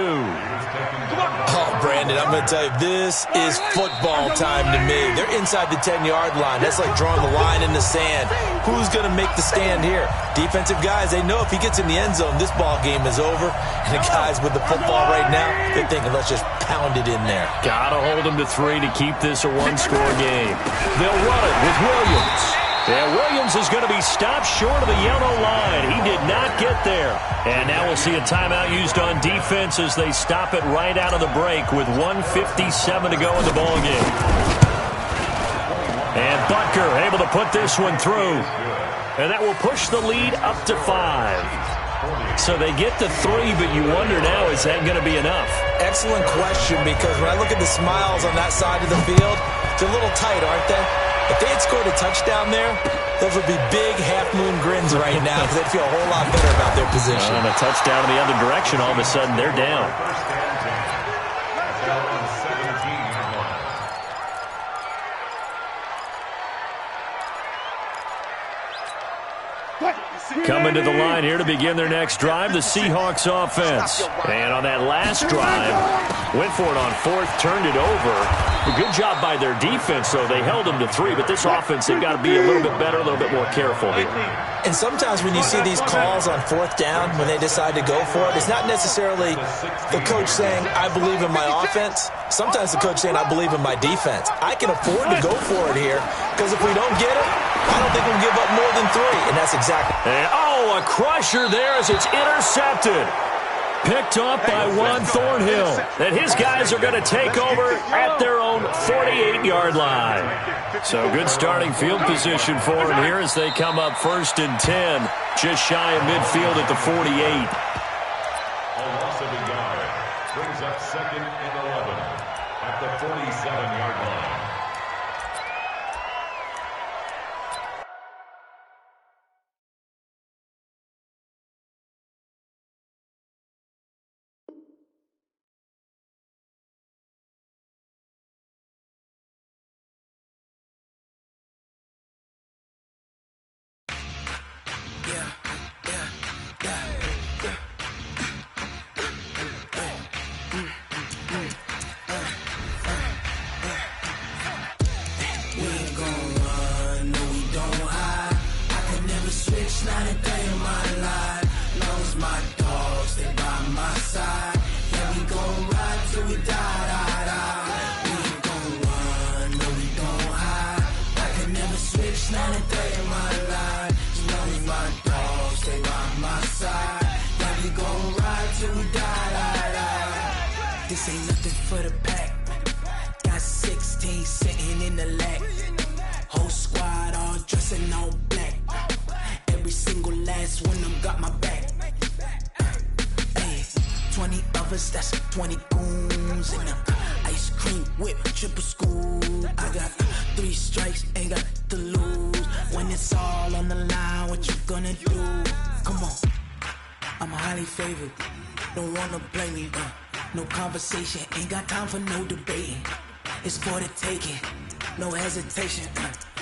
Oh, Brandon, I'm going to tell you, this is football time to me. They're inside the 10-yard line. That's like drawing the line in the sand. Who's going to make the stand here? Defensive guys, they know if he gets in the end zone, this ball game is over. And the guys with the football right now, they're thinking, let's just pound it in there. Got to hold him to 3 to keep this a 1-score game. They'll run it with Williams. And Williams is going to be stopped short of the yellow line. He did not get there. And now we'll see a timeout used on defense as they stop it right out of the break with 1:57 to go in the ballgame. And Butker able to put this one through. And that will push the lead up to 5. So they get to 3, but you wonder now, is that going to be enough? excellent question, because when I look at the smiles on that side of the field, they're a little tight, aren't they? If they had scored a touchdown there, those would be big half-moon grins right now, because they'd feel a whole lot better about their position. And a touchdown in the other direction, all of a sudden they're down. Coming to the line here to begin their next drive, the Seahawks offense. And on that last drive, went for it on fourth, turned it over. A good job by their defense, though. They held them to 3, but this offense, they've got to be a little bit better, a little bit more careful here. And sometimes when you see these calls on fourth down, when they decide to go for it, it's not necessarily the coach saying, I believe in my offense. Sometimes the coach saying, I believe in my defense. I can afford to go for it here, because if we don't get it, I don't think we'll give up more than 3, and that's exactly. And, a crusher there as it's intercepted. Picked up by Juan Thornhill. And his guys are going to take over at their own 48-yard line. So good starting field position for them here as they come up 1st and 10. Just shy of midfield at the 48. A loss of a yard brings up 2nd and 11 at the 47-yard line. This ain't nothing for the pack. Got 16 sitting in the lap. Whole squad all dressed in all black. Every single last one of them got my back. Hey, 20 of us, that's 20 goons in them. Ice cream whip, triple scoop. I got 3 strikes, ain't got to lose. When it's all on the line, what you gonna do? Come on, I'm highly favored. Don't wanna blame me, no conversation, ain't got time for no debating. It's for the taking, no hesitation.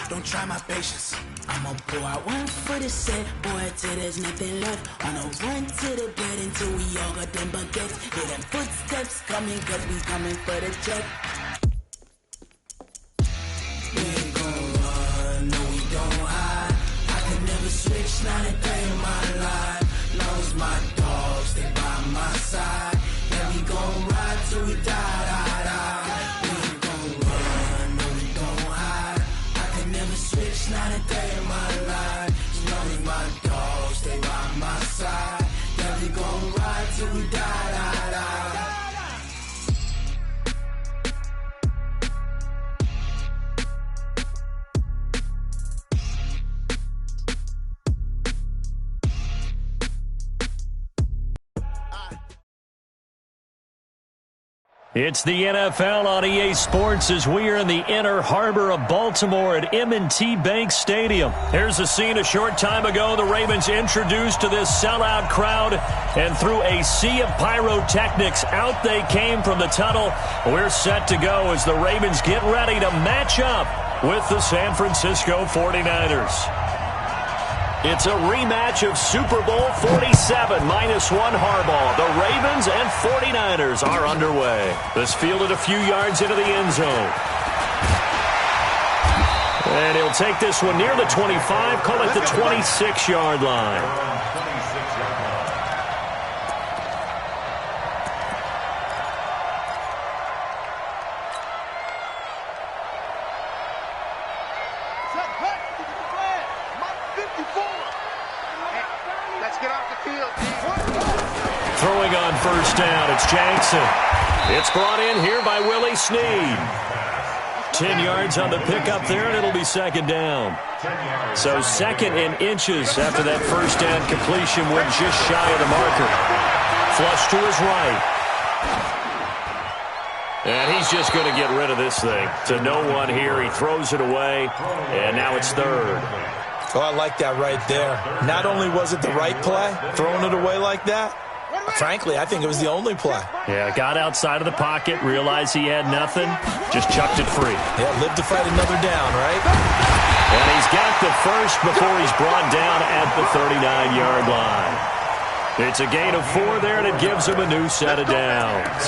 Don't try my patience. I'ma pour out one for the set, boy, till there's nothing left. On a run to the bed until we all got them baguettes. Hear them footsteps coming, cause we coming for the check. We ain't gon' run, no we don't hide. I can never switch, not a day in my life. Long as my dogs, they by my side. Yeah, we gon' ride till we die. We ain't gon' run, no we don't hide. I can never switch, not a day in my life. As long as my dogs, they by my side. Yeah, we gon' ride till we die. It's the NFL on EA Sports as we are in the inner harbor of Baltimore at M&T Bank Stadium. Here's a scene a short time ago. The Ravens introduced to this sellout crowd, and through a sea of pyrotechnics, out they came from the tunnel. We're set to go as the Ravens get ready to match up with the San Francisco 49ers. It's a rematch of Super Bowl 47 minus 1 Harbaugh. The Ravens and 49ers are underway. This fielded a few yards into the end zone. And he'll take this one near the 25, call it the 26-yard line. Throwing on first down, it's Jackson. It's brought in here by Willie Snead. 10 yards on the pickup there, and it'll be second down. So second and inches after that first down completion. We're just shy of the marker. Flush to his right. He's just going to get rid of this thing. To no one here. He throws it away, and now it's third. Oh, I like that right there. Not only was it the right play, throwing it away like that, frankly, I think it was the only play. Yeah, got outside of the pocket, realized he had nothing, just chucked it free. Yeah, live to fight another down, right? And he's got the first before he's brought down at the 39-yard line. It's a gain of 4 there, and it gives him a new set of downs.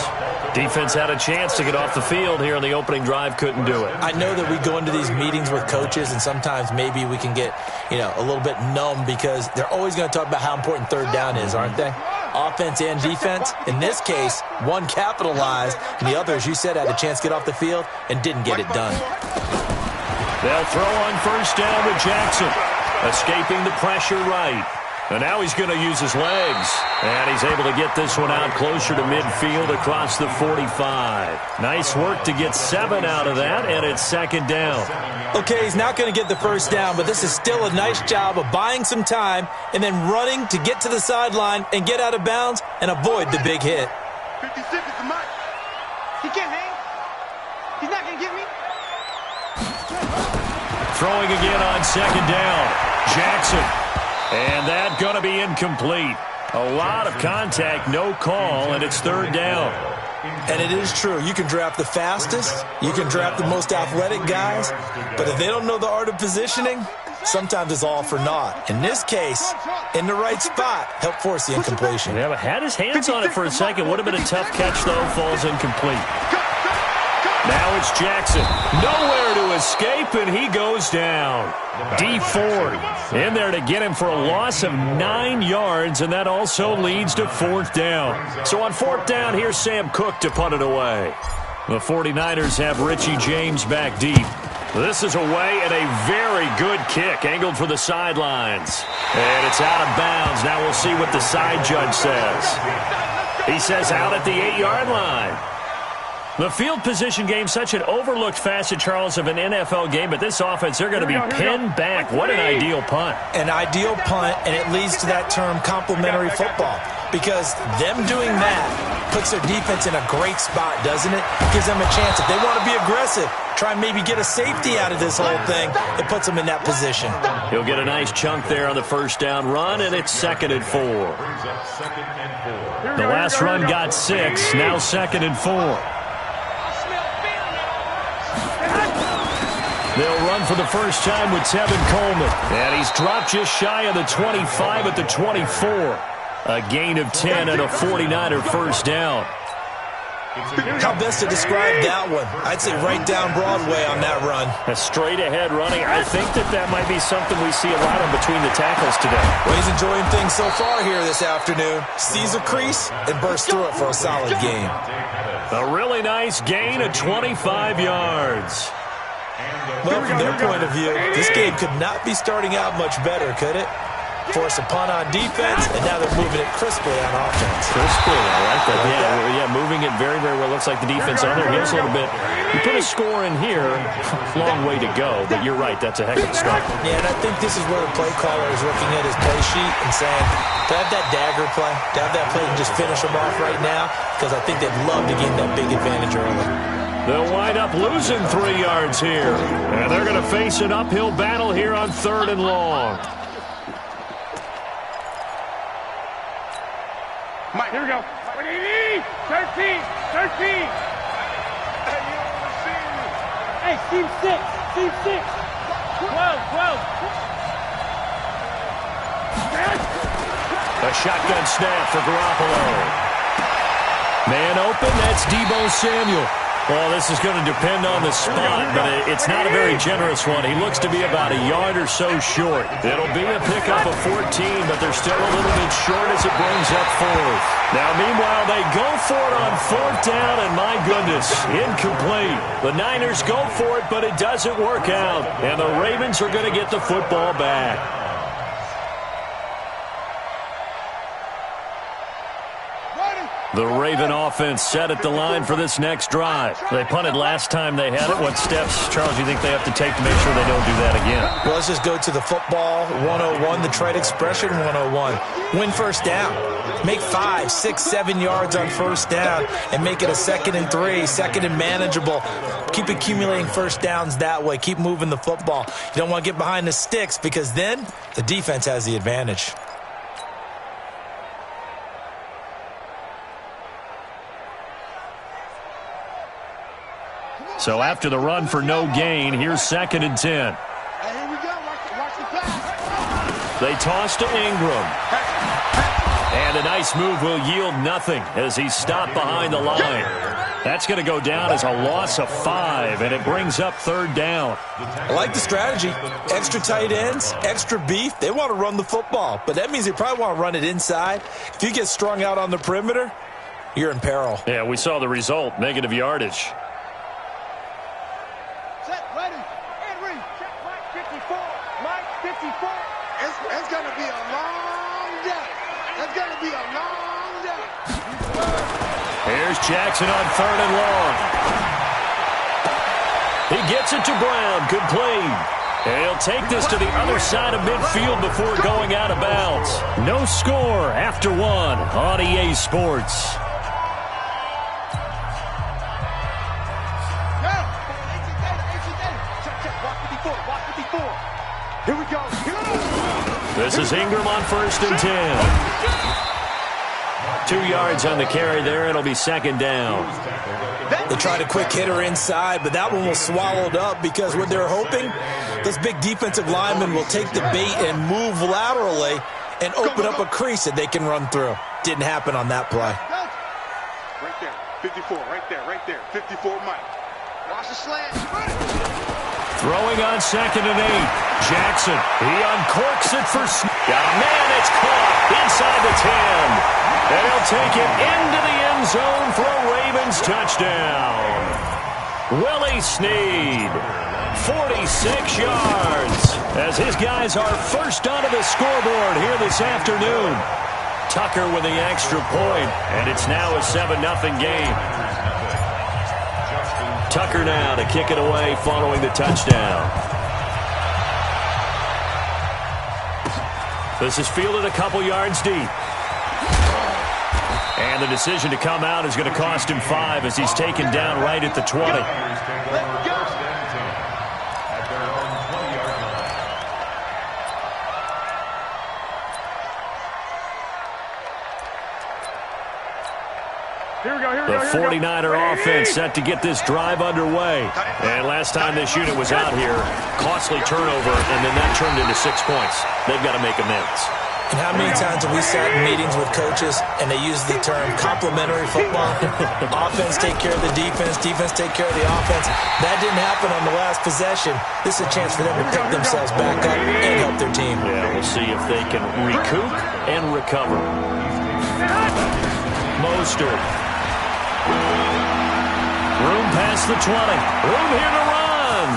Defense had a chance to get off the field here on the opening drive, couldn't do it. I know that we go into these meetings with coaches, and sometimes maybe we can get, a little bit numb because they're always going to talk about how important third down is, aren't they? Offense and defense. In this case, one capitalized, and the other, as you said, had a chance to get off the field and didn't get it done. They'll throw on first down with Jackson, escaping the pressure right. And now he's going to use his legs. And he's able to get this one out closer to midfield across the 45. Nice work to get 7 out of that, and it's second down. Okay, he's not going to get the first down, but this is still a nice job of buying some time and then running to get to the sideline and get out of bounds and avoid the big hit. 56 is the mark. He can't hang. He's not going to get me. Throwing again on second down. Jackson. And that's going to be incomplete. A lot of contact, no call, and it's third down. And it is true. You can draft the fastest. You can draft the most athletic guys. But if they don't know the art of positioning, sometimes it's all for naught. In this case, in the right spot, help force the incompletion. Yeah, but had his hands on it for a second. Would have been a tough catch, though. Falls incomplete. Now it's Jackson. Nowhere to escape, and he goes down. D Ford in there to get him for a loss of 9 yards, and that also leads to fourth down. So on fourth down, here's Sam Cook to punt it away. The 49ers have Richie James back deep. This is away and a very good kick, angled for the sidelines. And it's out of bounds. Now we'll see what the side judge says. He says out at the 8-yard line. The field position game, such an overlooked facet, Charles, of an NFL game, but this offense, they're going to be pinned back. What an ideal punt. An ideal punt, and it leads to that term complementary football, because them doing that puts their defense in a great spot, doesn't it? Gives them a chance. If they want to be aggressive, try and maybe get a safety out of this whole thing, it puts them in that position. He'll get a nice chunk there on the first down run, and it's 2nd and 4. The last run got 6, now 2nd and 4. They'll run for the first time with Tevin Coleman. And he's dropped just shy of the 25 at the 24. A gain of 10 and a 49er first down. How best to describe that one? I'd say right down Broadway on that run. A straight-ahead running. I think that might be something we see a lot of between the tackles today. Well, he's enjoying things so far here this afternoon. Sees a crease and bursts through it for a solid gain. A really nice gain of 25 yards. Well, from their point of view, this game could not be starting out much better, could it? Force a punt on defense, and now they're moving it crisply on offense. Crisply, I like that. Yeah, moving it very, very well. Looks like the defense on their heels a little bit. You put a score in here, long way to go, but you're right, that's a heck of a start. Yeah, and I think this is where the play caller is looking at his play sheet and saying, to have that dagger play, to have that play and just finish them off right now, because I think they'd love to gain that big advantage early. They'll wind up losing 3 yards here. And they're going to face an uphill battle here on 3rd and long. Mike, here we go. 13, 13. Hey, team 6. 12. A shotgun snap for Garoppolo. Man open, that's Deebo Samuel. Well, this is going to depend on the spot, but it's not a very generous one. He looks to be about a yard or so short. It'll be a pickup of 14, but they're still a little bit short as it brings up 4th. Now, meanwhile, they go for it on 4th down, and my goodness, incomplete. The Niners go for it, but it doesn't work out, and the Ravens are going to get the football back. The Raven offense set at the line for this next drive. They punted last time they had it. What steps, Charles, do you think they have to take to make sure they don't do that again? Well, let's just go to the football 101, the trade expression 101. Win first down. Make 5, 6, 7 yards on first down and make it a 2nd and 3, 2nd and manageable. Keep accumulating first downs that way. Keep moving the football. You don't want to get behind the sticks because then the defense has the advantage. So after the run for no gain, here's 2nd and 10. Hey, here we go. Watch the pass. They toss to Ingram. And a nice move will yield nothing as he's stopped behind the line. That's going to go down as a loss of 5, and it brings up 3rd down. I like the strategy. Extra tight ends, extra beef. They want to run the football, but that means they probably want to run it inside. If you get strung out on the perimeter, you're in peril. Yeah, we saw the result, negative yardage. Set, ready, and read. Check Mike 54. Mike 54. It's going to be a long day. It's going to be a long day. Here's Jackson on 3rd and long. He gets it to Brown. Good play. And he'll take this to the other side of midfield before going out of bounds. No score after 1 on EA Sports. Here we go. This is Ingram on 1st and 10. 2 yards on the carry there. It'll be 2nd down. They tried a quick hitter inside, but that one was swallowed up because what they're hoping, those big defensive linemen will take the bait and move laterally and open up a crease that they can run through. Didn't happen on that play. Right there. 54. Right there. 54 Mike. Watch the slant. Throwing on 2nd and 8. Jackson. He uncorks it for... Got a man. It's caught inside the 10. And he'll take it into the end zone for a Ravens touchdown. Willie Snead. 46 yards. As his guys are first onto the scoreboard here this afternoon. Tucker with the extra point. And it's now a 7-0 game. Tucker now to kick it away following the touchdown. This is fielded a couple yards deep. And the decision to come out is going to cost him 5 as he's taken down right at the 20. The 49er offense set to get this drive underway. And last time this unit was out here, costly turnover, and then that turned into 6 points. They've got to make amends. And how many times have we sat in meetings with coaches and they use the term complementary football? Offense take care of the defense, defense take care of the offense. That didn't happen on the last possession. This is a chance for them to pick themselves back up and help their team. Yeah, we'll see if they can recoup and recover. Mostert. Room past the 20. Room here to run.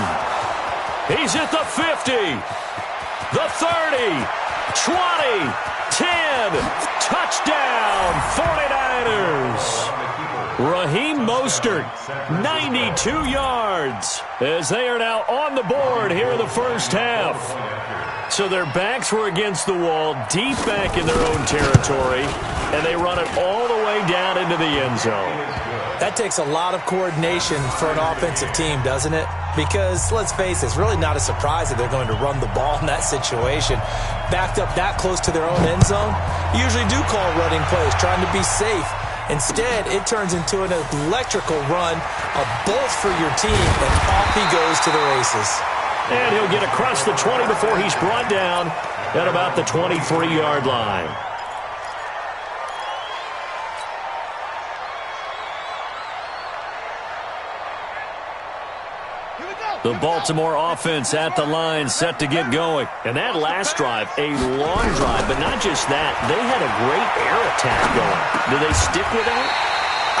He's at the 50. The 30. 20, 10, touchdown, 49ers. Raheem Mostert, 92 yards, as they are now on the board here in the first half. So their backs were against the wall, deep back in their own territory, and they run it all the way down into the end zone. That takes a lot of coordination for an offensive team, doesn't it? Because, let's face it, it's really not a surprise that they're going to run the ball in that situation. Backed up that close to their own end zone, you usually do call running plays, trying to be safe. Instead, it turns into an electrical run, a bolt for your team, and off he goes to the races. And he'll get across the 20 before he's brought down at about the 23-yard line. The Baltimore offense at the line set to get going. And that last drive, a long drive, but not just that. They had a great air attack going. Do they stick with that?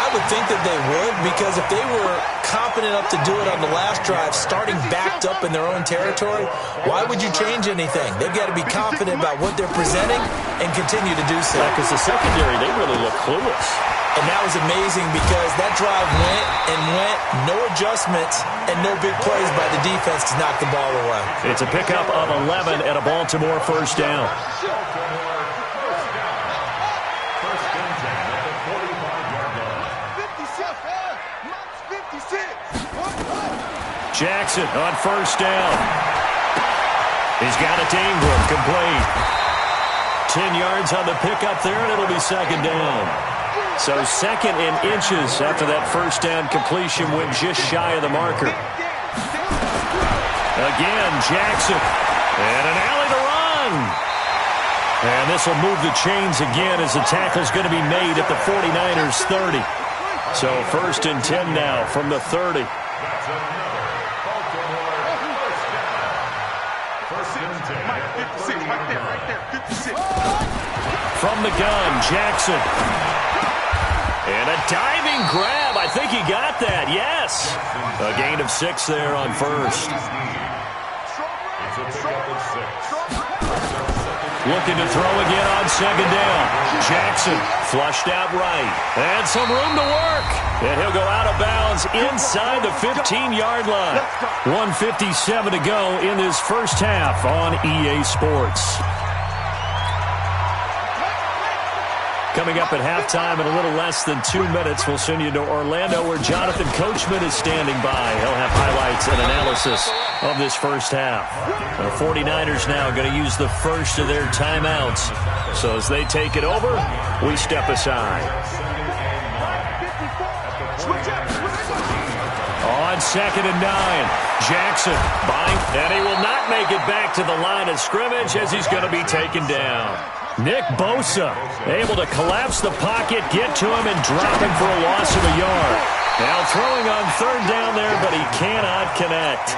I would think that they would, because if they were confident enough to do it on the last drive, starting backed up in their own territory, why would you change anything? They've got to be confident about what they're presenting and continue to do so. Because the secondary, they really look clueless. And that was amazing because that drive went and went, no adjustments, and no big plays by the defense to knock the ball away. It's a pickup of 11 and a Baltimore first down. Jackson on first down. He's got it to Ingram, complete. 10 yards on the pickup there, and it'll be second down. So second in inches after that first down completion went just shy of the marker. Again, Jackson. And an alley to run. And this will move the chains again as the tackle's going to be made at the 49ers 30. So first and 10 now from the 30. That's another Baltimore first down. First and 10. Mike, 56, right there, 56. From the gun, Jackson. And a diving grab. I think he got that, yes. A gain of 6 there on first. It's a pickup of 6. Looking to throw again on second down. Jackson flushed out right. And some room to work. And he'll go out of bounds inside the 15-yard line. 1:57 to go in this first half on EA Sports. Coming up at halftime in a little less than 2 minutes, we'll send you to Orlando where Jonathan Coachman is standing by. He'll have highlights and analysis of this first half. The 49ers now going to use the first of their timeouts. So as they take it over, we step aside. On second and 9, Jackson buying, and he will not make it back to the line of scrimmage as he's going to be taken down. Nick Bosa able to collapse the pocket, get to him, and drop him for a loss of a yard. Now throwing on third down there, but he cannot connect.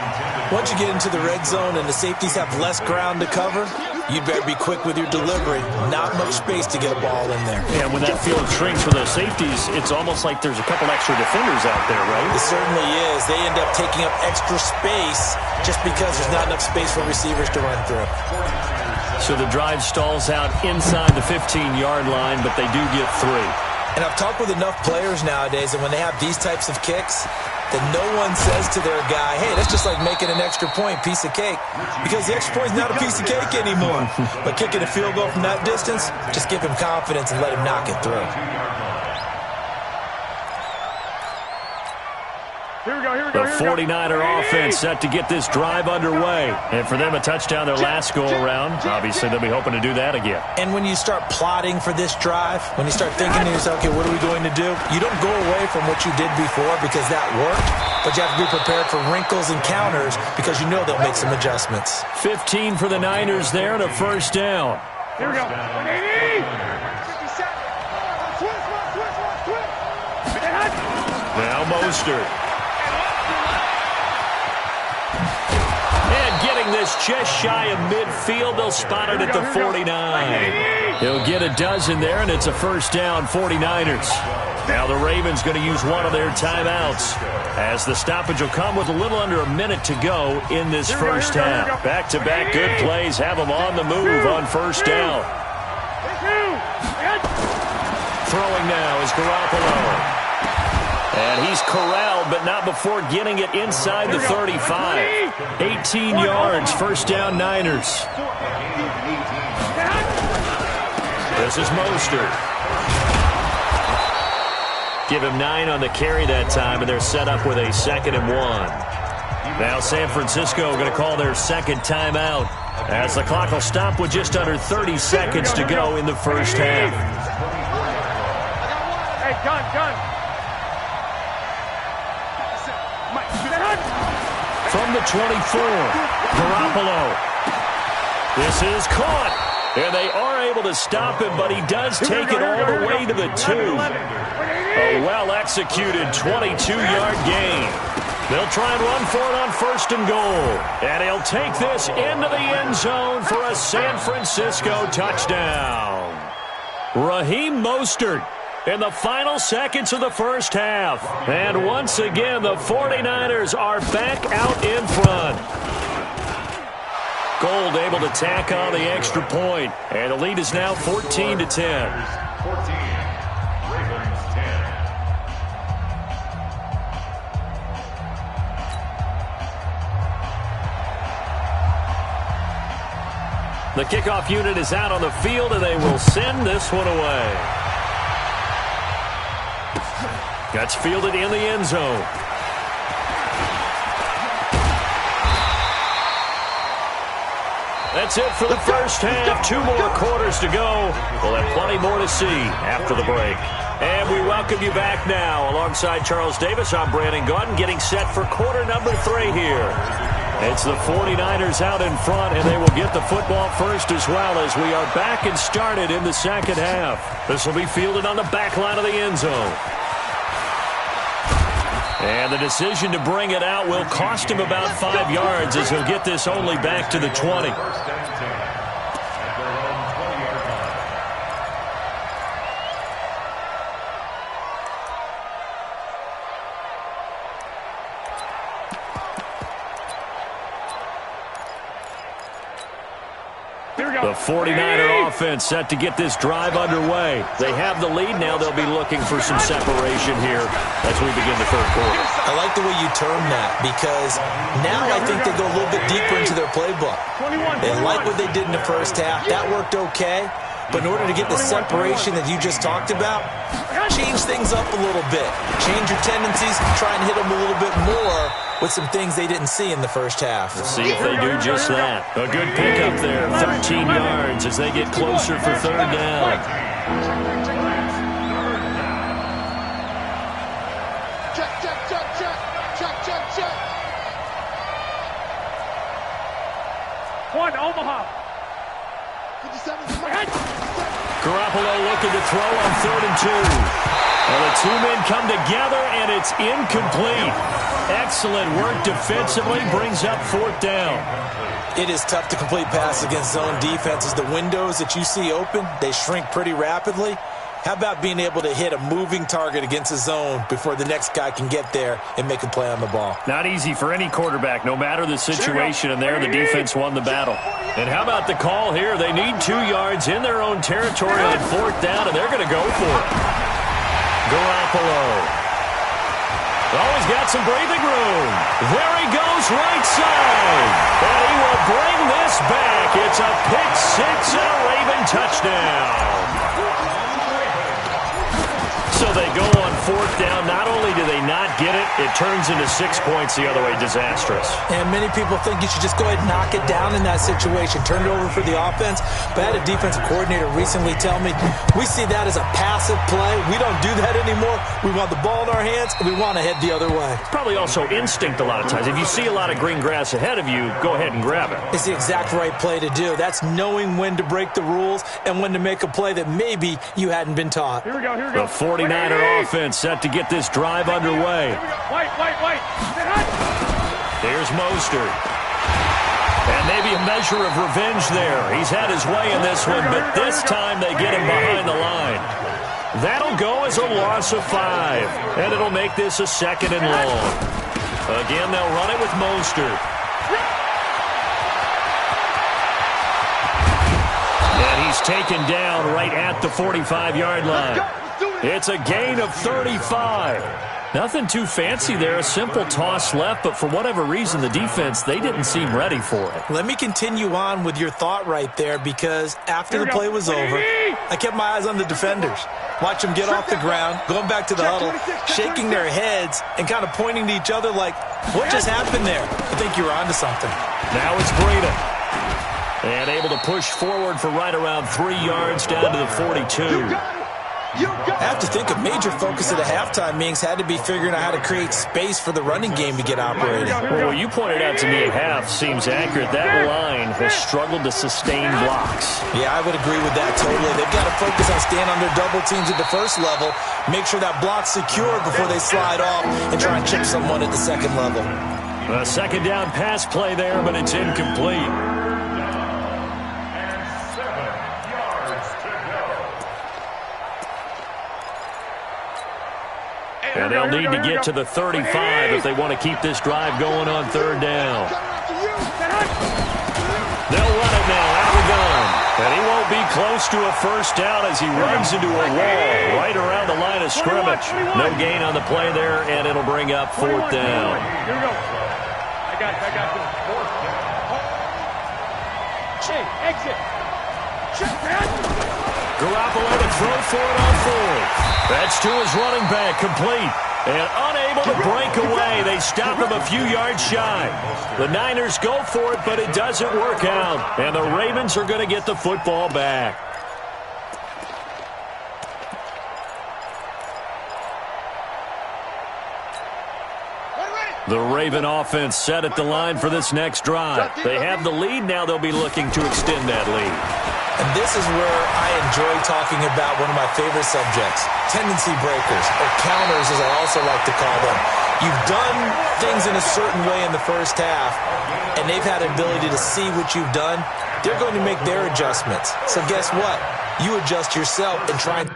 Once you get into the red zone and the safeties have less ground to cover, you'd better be quick with your delivery. Not much space to get a ball in there. Yeah, when that field shrinks for those safeties, it's almost like there's a couple extra defenders out there, right? It certainly is. They end up taking up extra space just because there's not enough space for receivers to run through. So the drive stalls out inside the 15-yard line, but they do get 3. And I've talked with enough players nowadays, and when they have these types of kicks, that no one says to their guy, hey, that's just like making an extra point, piece of cake. Because the extra point is not a piece of cake anymore. But kicking a field goal from that distance, just give him confidence and let him knock it through. The 49er offense set to get this drive underway. And for them, a touchdown their last go-around. Obviously, they'll be hoping to do that again. And when you start plotting for this drive, when you start thinking to yourself, okay, what are we going to do? You don't go away from what you did before because that worked, but you have to be prepared for wrinkles and counters because you know they'll make some adjustments. 15 for the Niners there and a first down. Here we go. 180. 57. Now Mostert. Getting this just shy of midfield. They'll spot it at the 49. He'll get a dozen there, and it's a first down, 49ers. Now the Ravens going to use one of their timeouts as the stoppage will come with a little under a minute to go in this first half. Back-to-back good plays have them on the move on first down. Throwing now is Garoppolo. And he's corralled, but not before getting it inside the 35. 18 yards, first down Niners. This is Mostert. Give him 9 on the carry that time, and they're set up with a 2nd and 1. Now San Francisco going to call their second timeout as the clock will stop with just under 30 seconds to go in the first half. Hey, gun. From the 24, Garoppolo. This is caught, and they are able to stop him, but he does take it all the way to the 2. A well-executed 22-yard gain. They'll try and run for it on first and goal, and he'll take this into the end zone for a San Francisco touchdown. Raheem Mostert in the final seconds of the first half. And once again, the 49ers are back out in front. Gold able to tack on the extra point. And the lead is now 14-10. 14, Ravens 10. The kickoff unit is out on the field, and they will send this one away. That's fielded in the end zone. That's it for the first half. 2 more quarters to go. We'll have plenty more to see after the break. And we welcome you back now. Alongside Charles Davis, I'm Brandon Gaudin, getting set for quarter number 3 here. It's the 49ers out in front, and they will get the football first as well as we are back and started in the second half. This will be fielded on the back line of the end zone. And the decision to bring it out will cost him about 5 yards as he'll get this only back to the 20. The 49er offense set to get this drive underway. They have the lead now. They'll be looking for some separation here as we begin the third quarter. I like the way you term that because now I think they go a little bit deeper into their playbook. They like what they did in the first half. That worked okay. But in order to get the separation that you just talked about, change things up a little bit. Change your tendencies, try and hit them a little bit more with some things they didn't see in the first half. We'll see if they do just that. A good pickup there, 13 yards as they get closer for third down. Check. One, Omaha. Garoppolo looking to throw on 3rd and 2. Well, the 2 men come together, and it's incomplete. Excellent work defensively, brings up 4th down. It is tough to complete pass against zone defenses. The windows that you see open, they shrink pretty rapidly. How about being able to hit a moving target against a zone before the next guy can get there and make a play on the ball? Not easy for any quarterback, no matter the situation, and there the defense won the battle. And how about the call here? They need 2 yards in their own territory on 4th down, and they're going to go for it. Garoppolo. Oh, he's got some breathing room. There he goes, right side. And he will bring this back. It's a pick 6 and a Raven touchdown. So they go on 4th down. Not only do they not get it, it turns into 6 points the other way. Disastrous. And many people think you should just go ahead and knock it down in that situation. Turn it over for the offense. But I had a defensive coordinator recently tell me, we see that as a passive play. We don't do that anymore. We want the ball in our hands, and we want to head the other way. Probably also instinct a lot of times. If you see a lot of green grass ahead of you, go ahead and grab it. It's the exact right play to do. That's knowing when to break the rules and when to make a play that maybe you hadn't been taught. Here we go. The 49er offense set to get this drive underway. White. Here's Mostert. And maybe a measure of revenge there. He's had his way in this one, but this time they get him behind the line. That'll go as a loss of 5, and it'll make this a 2nd and long. Again, they'll run it with Mostert. And he's taken down right at the 45-yard line. It's a gain of 35. Nothing too fancy there. A simple toss left, but for whatever reason, the defense, they didn't seem ready for it. Let me continue on with your thought right there because after the play was over, I kept my eyes on the defenders. Watch them get off the ground, going back to the huddle, shaking their heads and kind of pointing to each other like, what just happened there? I think you were onto something. Now it's Breida. And able to push forward for right around 3 yards down to the 42. I have to think a major focus of the halftime meetings had to be figuring out how to create space for the running game to get operating. Well, what you pointed out to me at half seems accurate. That line has struggled to sustain blocks. Yeah, I would agree with that totally. They've got to focus on staying on their double teams at the first level, make sure that block's secured before they slide off and try and chip someone at the second level. A 2nd down pass play there, but it's incomplete. And they'll need to get to the 35 if they want to keep this drive going on 3rd down. They'll run it now, out of the gun. And he won't be close to a 1st down as he runs into a wall right around the line of scrimmage. No gain on the play there, and it'll bring up 4th down. Here we go. I got this. Hey, exit. Check that. Garoppolo to throw for it on fourth. That's to his running back, complete. And unable to break away. They stop him a few yards shy. The Niners go for it, but it doesn't work out. And the Ravens are going to get the football back. The Raven offense set at the line for this next drive. They have the lead. Now they'll be looking to extend that lead. And this is where I enjoy talking about one of my favorite subjects, tendency breakers, or counters as I also like to call them. You've done things in a certain way in the first half, and they've had an ability to see what you've done. They're going to make their adjustments. So guess what? You adjust yourself and try and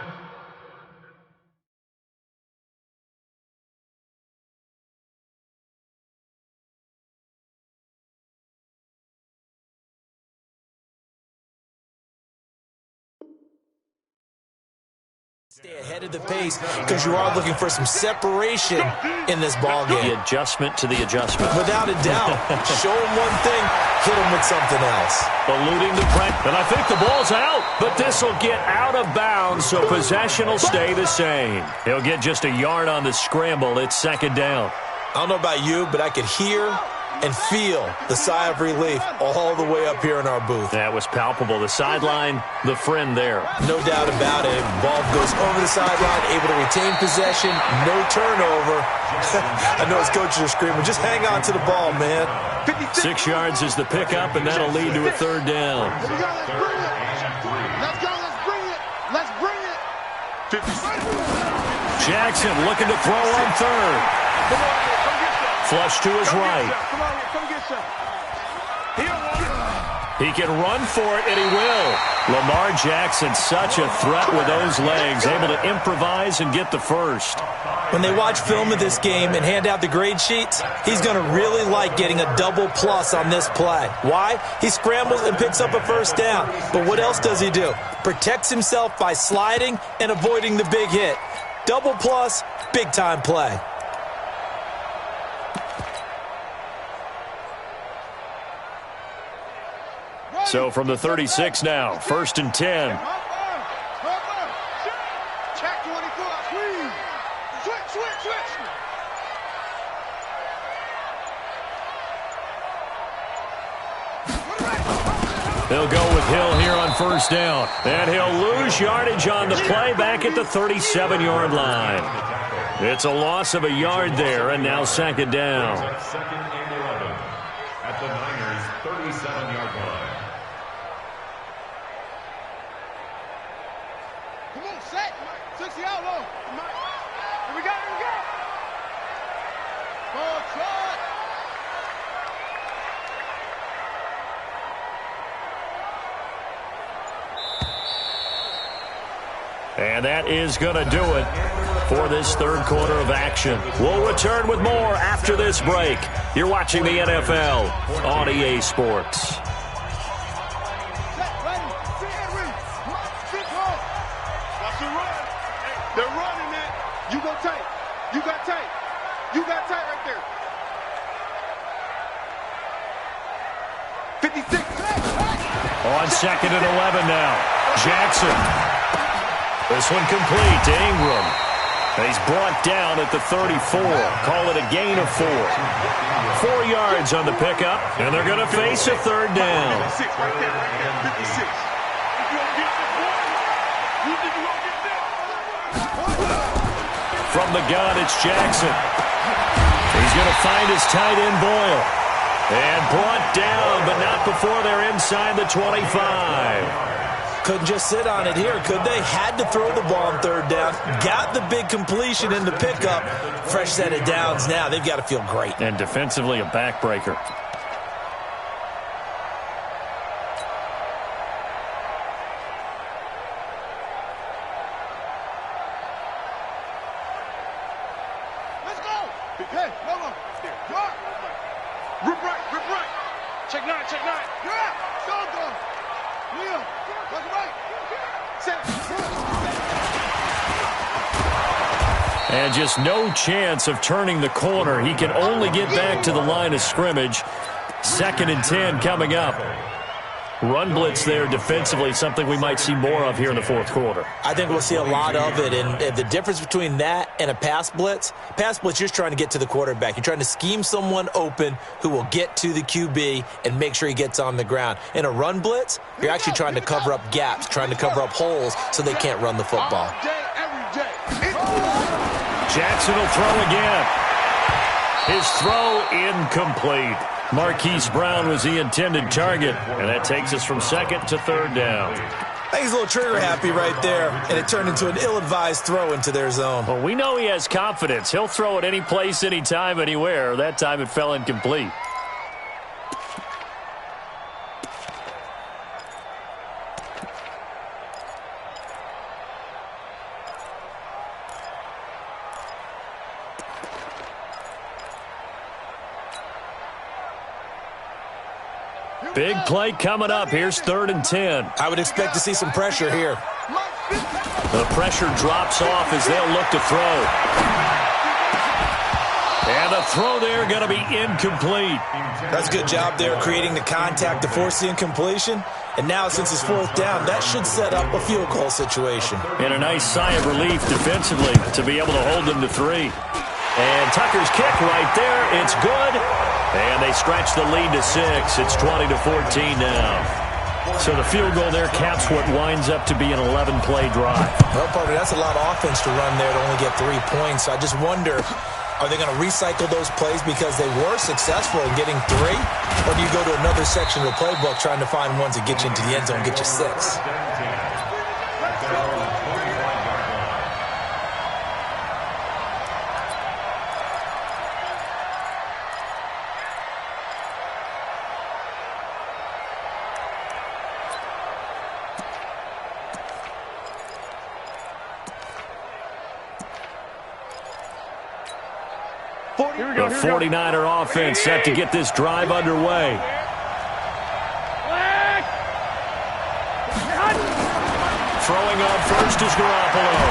stay ahead of the pace because you are looking for some separation in this ball game. The adjustment to the adjustment. Without a doubt. Show them one thing, hit them with something else. Eluding the pressure. And I think the ball's out. But this will get out of bounds, so possession will stay the same. He'll get just a yard on the scramble. It's second down. I don't know about you, but I could hear and feel the sigh of relief all the way up here in our booth. That was palpable. The sideline, the friend there. No doubt about it. Ball goes over the sideline, able to retain possession, no turnover. I know his coaches are screaming, just hang on to the ball, man. 6 yards is the pickup, and that'll lead to a third down. Here we go, let's bring it. Let's go, let's bring it. Let's bring it. Jackson looking to throw on third. Flush to his right. Come on, come get some. He can run for it, and he will. Lamar Jackson, such a threat with those legs, able to improvise and get the first. When they watch film of this game and hand out the grade sheets, he's going to really like getting a double plus on this play. Why? He scrambles and picks up a first down. But what else does he do? Protects himself by sliding and avoiding the big hit. Double plus, big-time play. So from the 36 now, 1st and 10. Check 24, squeeze. Switch. They'll go with Hill here on first down. And he'll lose yardage on the play back at the 37-yard line. It's a loss of a yard there, and now second down. Second and 11 at the Niners' 37-yard line. Come on, set. 60 out low. Here we go. Ball shot. And that is going to do it for this third quarter of action. We'll return with more after this break. You're watching the NFL on EA Sports. They're running it. You go tight. You got tight. You got tight right there. 56. On second and 11 now. Jackson. This one complete to Ingram. He's brought down at the 34. Call it a gain of 4. 4 yards on the pickup, and they're going to face a third down. 56 right there. 56. From the gun, it's Jackson. He's going to find his tight end, Boyle. And brought down, but not before they're inside the 25. Couldn't just sit on it here, could they? Had to throw the ball on third down. Got the big completion in the pickup. Fresh set of downs now. They've got to feel great. And defensively, a backbreaker. Let's go. Hey, no. Rip right. Check 9. Yeah. Go. Leo, look right. And just no chance of turning the corner. He can only get back to the line of scrimmage. 2nd and 10 coming up. Run blitz there defensively, something we might see more of here in the fourth quarter. I think we'll see a lot of it, and the difference between that and a pass blitz, you're just trying to get to the quarterback. You're trying to scheme someone open who will get to the QB and make sure he gets on the ground. In a run blitz, you're actually trying to cover up gaps, trying to cover up holes so they can't run the football. Jackson will throw again. His throw incomplete. Marquise Brown was the intended target, and that takes us from second to third down. I think he's a little trigger happy right there, and it turned into an ill-advised throw into their zone. Well, we know he has confidence. He'll throw it any place, anytime, anywhere. That time it fell incomplete. Big play coming up. Here's 3rd and 10. I would expect to see some pressure here. The pressure drops off as they'll look to throw. And the throw there going to be incomplete. That's a good job there creating the contact to force the incompletion. And now since it's 4th down, that should set up a field goal situation. And a nice sigh of relief defensively to be able to hold them to 3. And Tucker's kick right there. It's good. And they stretch the lead to 6. It's 20-14 now. So the field goal there caps what winds up to be an 11-play drive. Well, partner, that's a lot of offense to run there to only get 3 points. So I just wonder, are they going to recycle those plays because they were successful in getting 3? Or do you go to another section of the playbook trying to find ones that get you into the end zone and get you 6? The 49er offense set to get this drive underway. Throwing on first is Garoppolo.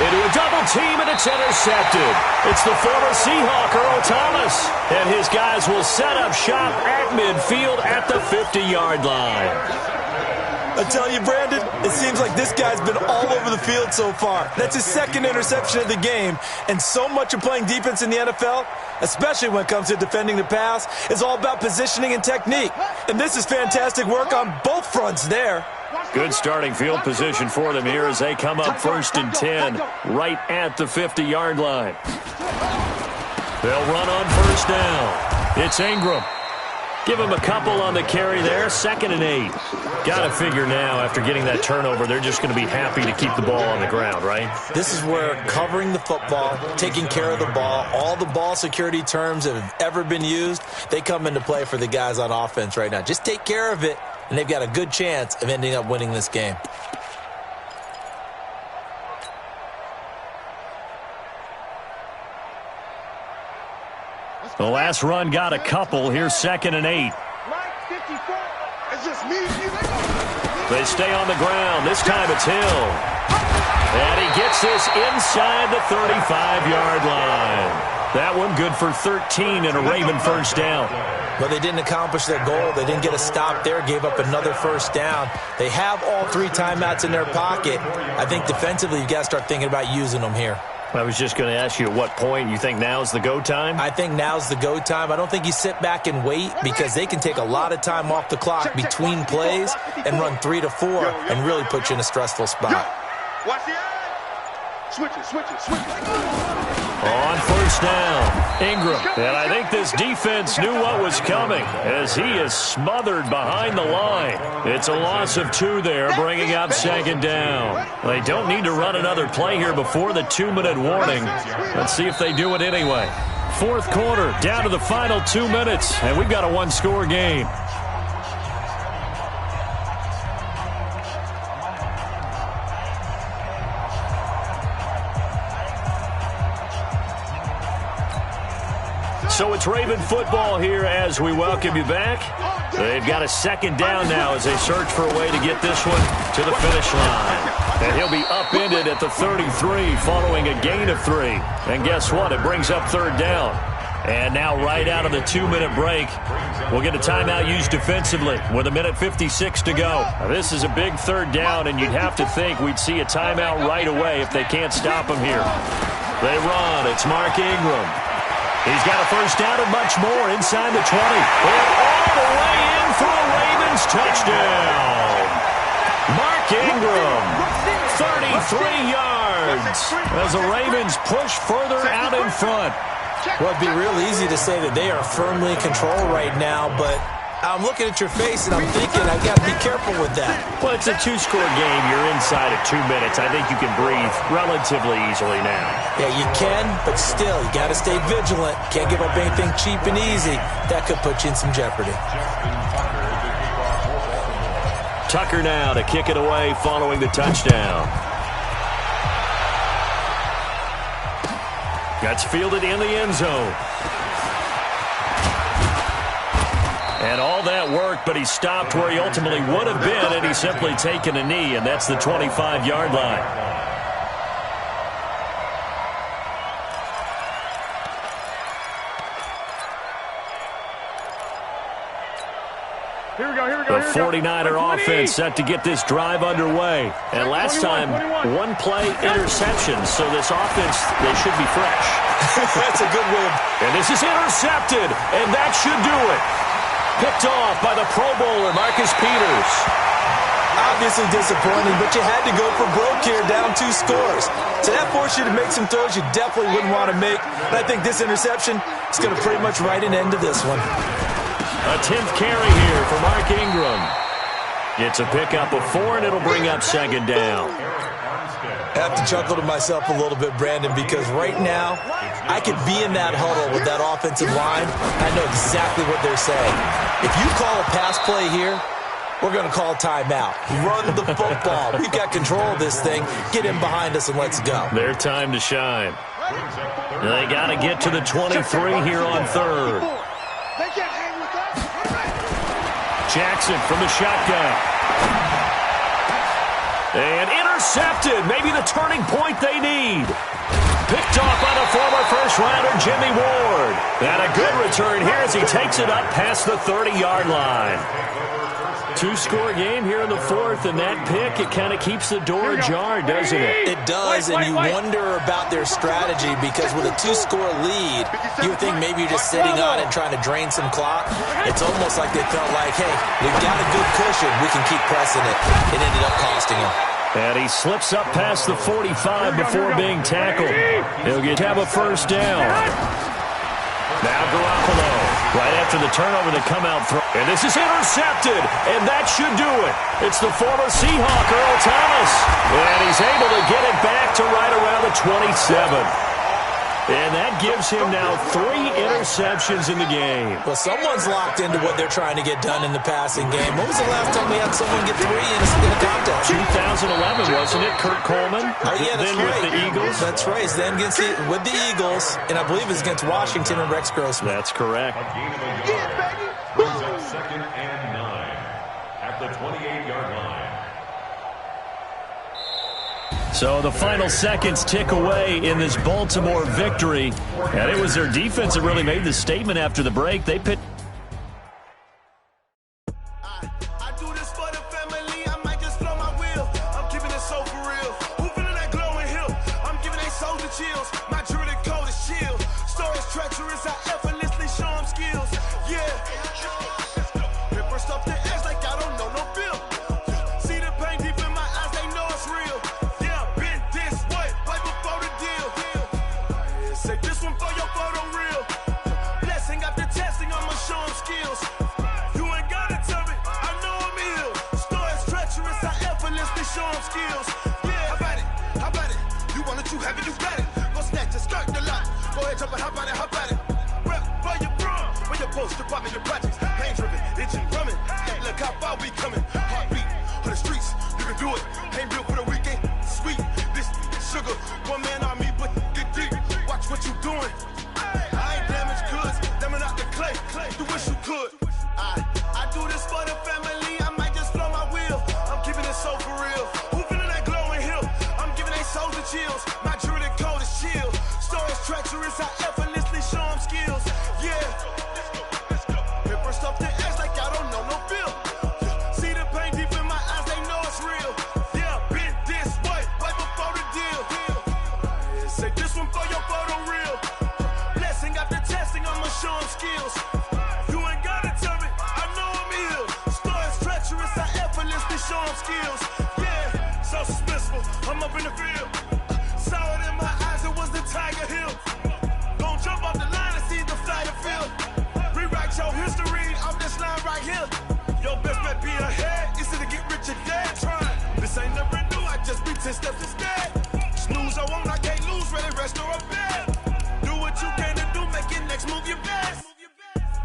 Into a double team, and it's intercepted. It's the former Seahawk, Earl Thomas. And his guys will set up shop at midfield at the 50-yard line. I tell you, Brandon, it seems like this guy's been all over the field so far. That's his 2nd interception of the game. And so much of playing defense in the NFL, especially when it comes to defending the pass, is all about positioning and technique. And this is fantastic work on both fronts there. Good starting field position for them here as they come up 1st and 10 right at the 50-yard line. They'll run on 1st down. It's Ingram. Give him a couple on the carry there. 2nd and 8. Got to figure now, after getting that turnover, they're just going to be happy to keep the ball on the ground, right? This is where covering the football, taking care of the ball, all the ball security terms that have ever been used, they come into play for the guys on offense right now. Just take care of it, and they've got a good chance of ending up winning this game. The last run got a couple. Here's 2nd and 8. They stay on the ground. This time it's Hill. And he gets this inside the 35-yard line. That one good for 13 and a Raven 1st down. But they didn't accomplish their goal. They didn't get a stop there, gave up another 1st down. They have all 3 timeouts in their pocket. I think defensively you've got to start thinking about using them here. I was just going to ask you at what point you think now's the go time? I think now's the go time. I don't think you sit back and wait because they can take a lot of time off the clock between plays and run 3 to 4 and really put you in a stressful spot. Watch the eye. Switch it. On 1st down, Ingram. And I think this defense knew what was coming as he is smothered behind the line. It's a loss of 2 there, bringing up 2nd down. They don't need to run another play here before the 2-minute warning. Let's see if they do it anyway. 4th quarter, down to the final 2 minutes, and we've got a 1-score game. So it's Raven football here as we welcome you back. They've got a 2nd down now as they search for a way to get this one to the finish line. And he'll be upended at the 33 following a gain of 3. And guess what? It brings up 3rd down. And now right out of the 2-minute break, we'll get a timeout used defensively with 1:56 to go. Now, this is a big third down, and you'd have to think we'd see a timeout right away if they can't stop him here. They run. It's Mark Ingram. He's got a first down and much more inside the 20. And all the way in for a Ravens touchdown. Mark Ingram, 33 yards as the Ravens push further out in front. Well, it'd be real easy to say that they are firmly in control right now, but I'm looking at your face and I'm thinking I've got to be careful with that. Well, it's a 2-score game. You're inside of 2 minutes. I think you can breathe relatively easily now. Yeah, you can, but still, you got to stay vigilant. Can't give up anything cheap and easy. That could put you in some jeopardy. Tucker now to kick it away following the touchdown. That's fielded in the end zone. And all that work, but he stopped where he ultimately would have been, and he's simply taken a knee, and that's the 25-yard line. Here we go. The 49er offense set to get this drive underway. And last time, one-play interception, so this offense, they should be fresh. That's a good win. And this is intercepted, and that should do it. Picked off by the Pro Bowler, Marcus Peters. Obviously disappointing, but you had to go for broke here, down 2 scores. So that forced you to make some throws you definitely wouldn't want to make. And I think this interception is going to pretty much write an end to this one. A 10th carry here for Mark Ingram. It's a pickup of 4, and it'll bring up second down. I have to chuckle to myself a little bit, Brandon, because right now I could be in that huddle with that offensive line. I know exactly what they're saying. If you call a pass play here, we're going to call timeout. Run the football. We've got control of this thing. Get in behind us and let's go. Their time to shine. They got to get to the 23 here on third. They can't hang with us. Jackson from the shotgun. And intercepted. Maybe the turning point they need. Picked off by the former first-rounder Jimmy Ward. And a good return here as he takes it up past the 30-yard line. 2-score game here in the 4th, and that pick, it kind of keeps the door ajar, doesn't it? It does, and you wonder about their strategy because with a 2-score lead, you would think maybe you're just sitting on it trying to drain some clock. It's almost like they felt like, hey, we've got a good cushion. We can keep pressing it. It ended up costing him. And he slips up past the 45 before being tackled. He'll have a first down. Now Garoppolo, right after the turnover, the come-out throw. And this is intercepted, and that should do it. It's the former Seahawk, Earl Thomas. And he's able to get it back to right around the 27. And that gives him now 3 interceptions in the game. Well, someone's locked into what they're trying to get done in the passing game. When was the last time we had someone get 3 in a contest? 2011, wasn't it? Kurt Coleman? Oh, yeah, that's then right. with the Eagles. That's right. Then with the Eagles, and I believe it's against Washington and Rex Grossman. That's correct. Brings up second and 9 at the 28-yard line. So the final seconds tick away in this Baltimore victory. And it was their defense that really made the statement after the break. They picked. I do this for the family. I might just blow my wheel. I'm keeping it so for real. Who feeling that glowing hill? I'm giving they soldier chills. My jewelry code is chill. Stories treacherous. I effortlessly show them skills. Yeah. Paper stuff the edge like I don't know no bill. See the pain deep in my eyes. They know it's real. Say this one for your photo reel. Blessing after testing, I'ma show them skills. You ain't gotta tell me, I know I'm ill. Stories treacherous, I effortlessly show them skills. Yeah, how about it? You want it, you have it, you got it. Go snatch it, skirt the lot. Go ahead, jump it, how about it? Rep for your bro, for your post, your your projects. Pain driven, itching, drumming. Hey, look how far we coming. Heartbeat on the streets, you can do it. Ain't built for the weekend, sweet. This sugar, one man army, but get deep. Watch what you doing. I ain't damaged goods, damn out the clay. You wish you could. I do this for the family. I might just blow my wheel. I'm keeping it so for real. Who feeling that glowing hill? I'm giving they soldier chills. My jewelry code is chill. Stories treacherous. I effortlessly show them skills. skills. Yeah, so suspenseful. I'm up in the field. Saw it in my eyes, it was the Tiger Hill. Gon' jump off the line and see the flight of field. Rewrite your history off this line right here. Your best bet be ahead, is to get rich or dead. Trying, this ain't never new, I just be 10 steps instead. Snooze or won't, I can't lose, ready, rest or a bed. Do what you can to do, make your next move your best.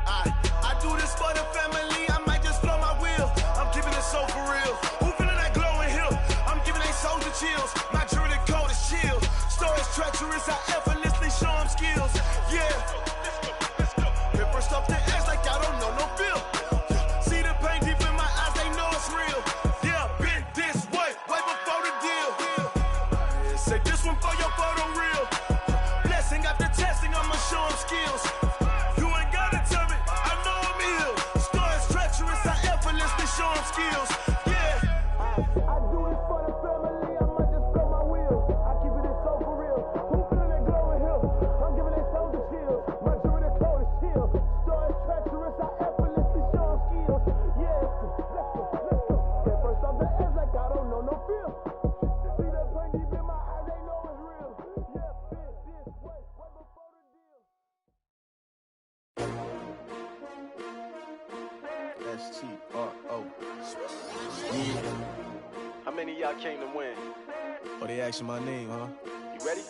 I do this for the family, I might just blow my wheel. I'm keeping it so for real. Who feeling that glowing hill? I'm giving they soldier chills. My jewelry code is chill. Stories treacherous, I effortlessly show them skills. Yeah. Hit first off the edge like I don't know no feel. See the pain deep in my eyes, they know it's real. Yeah, been this way before the deal. Say this one for your photo reel. Blessing after testing, I'ma show them skills. You ain't gotta tell me, I know I'm ill. Stories treacherous, I effortlessly show them skills. Yeah. I do this for the family, I might just blow my wheel. I keep it so for real. Who feeling that glowing hill? I'm giving they soldier chills. My jewelry code is chill. Stories treacherous, I effortlessly show them skills. Yeah. Let's go. Get first off the edge like I don't know no feel. See that pain deep in my eyes, they know it's real. Yeah, been this way before the deal. S-T-R-O. How many of y'all came to win? Oh, they asking my name, huh? You ready?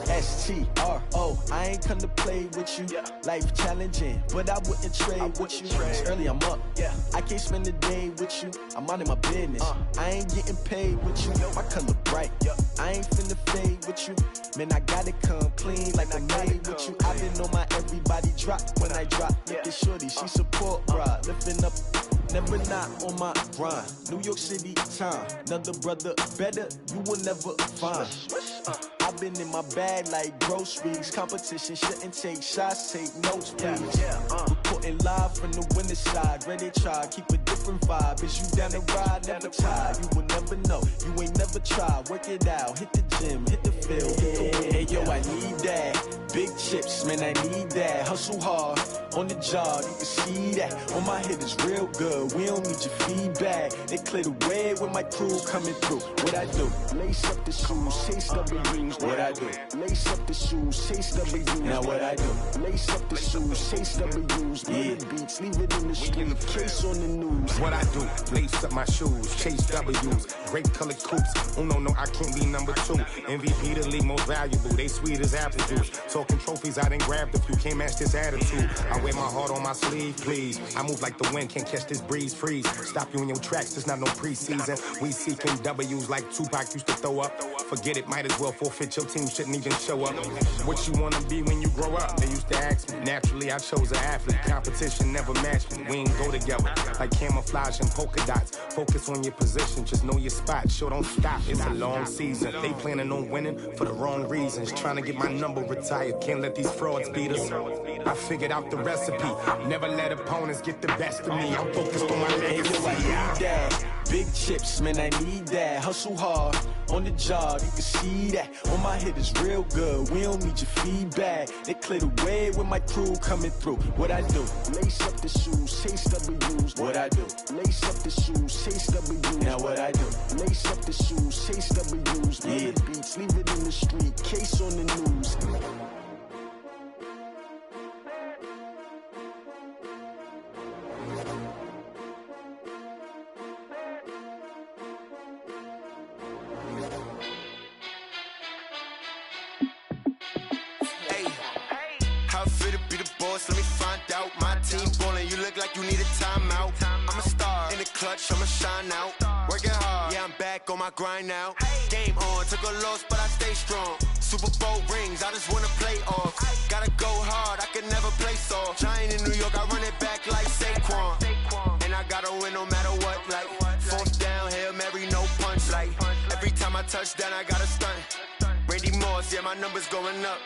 S-T-R-O. I ain't come to play with you. Yeah. Life challenging, but I wouldn't trade with you. It's early, I'm up. Yeah. I can't spend the day with you. I'm minding my business. I ain't getting paid with you. My color bright. I ain't finna fade with you. Man, I gotta come clean like I made with you. I've been on my everybody drop when I drop. Look at shorty, she support ride. Lifting up, never not on my grind. New York City time. Another brother better, you will never find. I've been in my bag like groceries. Competition shouldn't take shots, take notes, please. Reporting live from the winter side. Ready to try, keep a different vibe. Is you down the ride, never tired. You will never know, you ain't never tried. Work it out, hit the gym, hit the field, hit the wind. Hey yo, I need that. Big chips, man, I need that. Hustle hard, on the job, you can see that. On my head is real good, we don't need your feedback. They clear the way with my crew coming through. What I do? Lace up the shoes, chase W's. What I do? Lace up the shoes, chase W's. Now what I do? Lace up the shoes, chase W's. Yeah. Beats, leave it in the street, case on the news. What I do? Lace up my shoes, chase W's. Great colored coops. Oh no, I can't be number 2. MVP the league most valuable. They sweet as apple juice. Talking trophies, I didn't grab the few. Can't match this attitude. I wear my heart on my sleeve, please. I move like the wind, can't catch this breeze, freeze. Stop you in your tracks, there's not no preseason. We seeking W's like Tupac used to throw up. Forget it, might as well forfeit. Your team shouldn't even show up. What you wanna be when you grow up? They used to ask me. Naturally, I chose an athlete. Competition never matched me. We ain't go together like camouflage and polka dots. Focus on your position, just know your spot. Sure, don't stop. It's a long season. They planning on winning for the wrong reasons. Trying to get my number retired. Can't let these frauds beat us. I figured out the recipe. Never let opponents get the best of me. I'm focused on my legacy. Hey, yo, I need that. Big chips, man, I need that. Hustle hard, on the job, you can see that. On my head is real good, we don't need your feedback. They clear the way with my crew coming through. What I do? Lace up the shoes, chase W's. What I do? Lace up the shoes, chase W's. Now what I do? Lace up the shoes, chase W's. Yeah. Beats, leave it in the street, case on the news. Let me find out. My team ballin', you look like you need a timeout. I'm a star in the clutch, I'ma shine out. Working hard, yeah, I'm back on my grind now. Game on, took a loss, but I stay strong. Super Bowl rings, I just wanna play off. Gotta go hard, I can never play soft. Giant in New York, I run it back like Saquon. And I gotta win no matter what, like fourth down, Hail Mary, no punch. Like every time I touch down, I gotta stunt. Randy Moss, yeah, my numbers going up.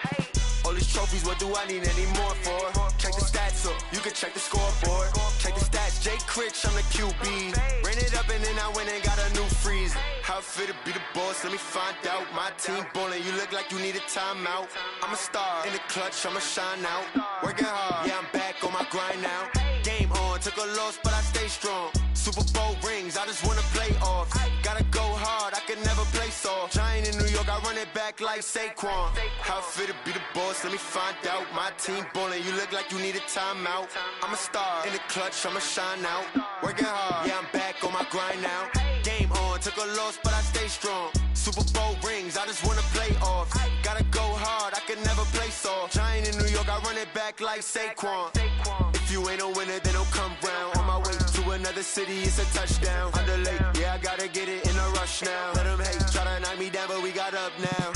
All these trophies, what do I need any more for? Check the stats up, you can check the scoreboard. Check the stats, Jay Critch, I'm the QB. Ran it up and then I went and got a new freeze. How fit to be the boss, let me find out. My team ballin', you look like you need a timeout. I'm a star in the clutch, I'ma shine out. Working hard, yeah, I'm back on my grind now. Game on, took a a loss, but I stay strong. Super Bowl rings, I just wanna play off. Gotta go hard, I can never play soft. Giant in New York, I run it back like Saquon. How fit to be the boss, let me find out. My team ballin', you look like you need a timeout. I'm a star, in the clutch, I'ma shine out. Working hard, yeah, I'm back on my grind now. Game on, took a loss, but I stay strong. Super Bowl rings, I just wanna play off. Gotta go hard, I can never play soft. Giant in New York, I run it back like Saquon. If you ain't a winner, then don't come round. On my way to another city, it's a touchdown. Underlay, yeah, I gotta get it in a rush now. Let them hate, try to knock me down, but we got up now.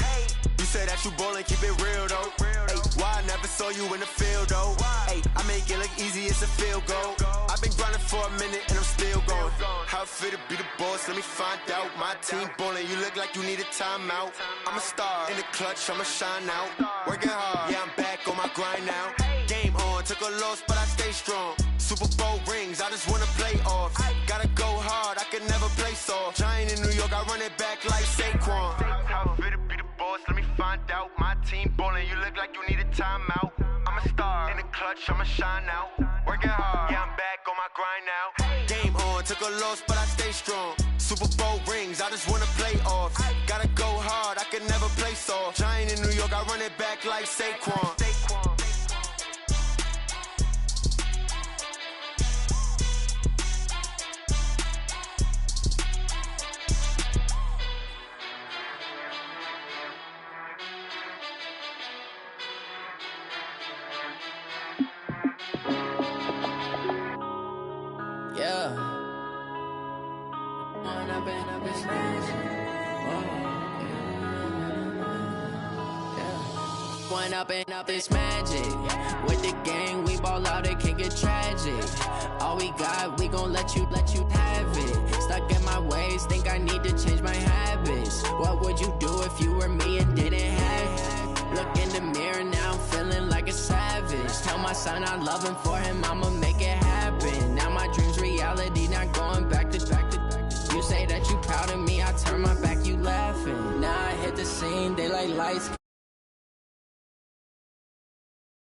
You say that you ballin', keep it real though. Ay, why I never saw you in the field though? Ay, I make it look easy, it's a field goal. I've been grinding for a minute and I'm still going. How fit to be the boss, let me find out. My team ballin', you look like you need a timeout. I'm a star, in the clutch, I'ma shine out. Working hard, yeah, I'm back on my grind now. Game on, took a loss, but I stay strong. Super Bowl rings, I just wanna play off. Gotta go hard, I can never play soft. Giant in New York, I run it back like Saquon. How fit to be the boss, let me find out. My team ballin', you look like you need a timeout. I'm a star, in the clutch, I'ma shine out. Working hard, yeah, I'm back on my grind now. Game on, took a loss, but I stay strong. Super Bowl rings, I just wanna play off. Gotta go hard, I can never play soft. Giant in New York, I run it back like Saquon. Up it's magic. With the gang, we ball out, it can get tragic. All we got, we gon' let you have it. Stuck in my ways, think I need to change my habits. What would you do if you were me and didn't have it? Look in the mirror now, I'm feeling like a savage. Tell my son I love him, for him I'ma make it happen. Now my dream's reality, not going back to. You say that you proud of me, I turn my back, you laughing. Now I hit the scene, they like lights,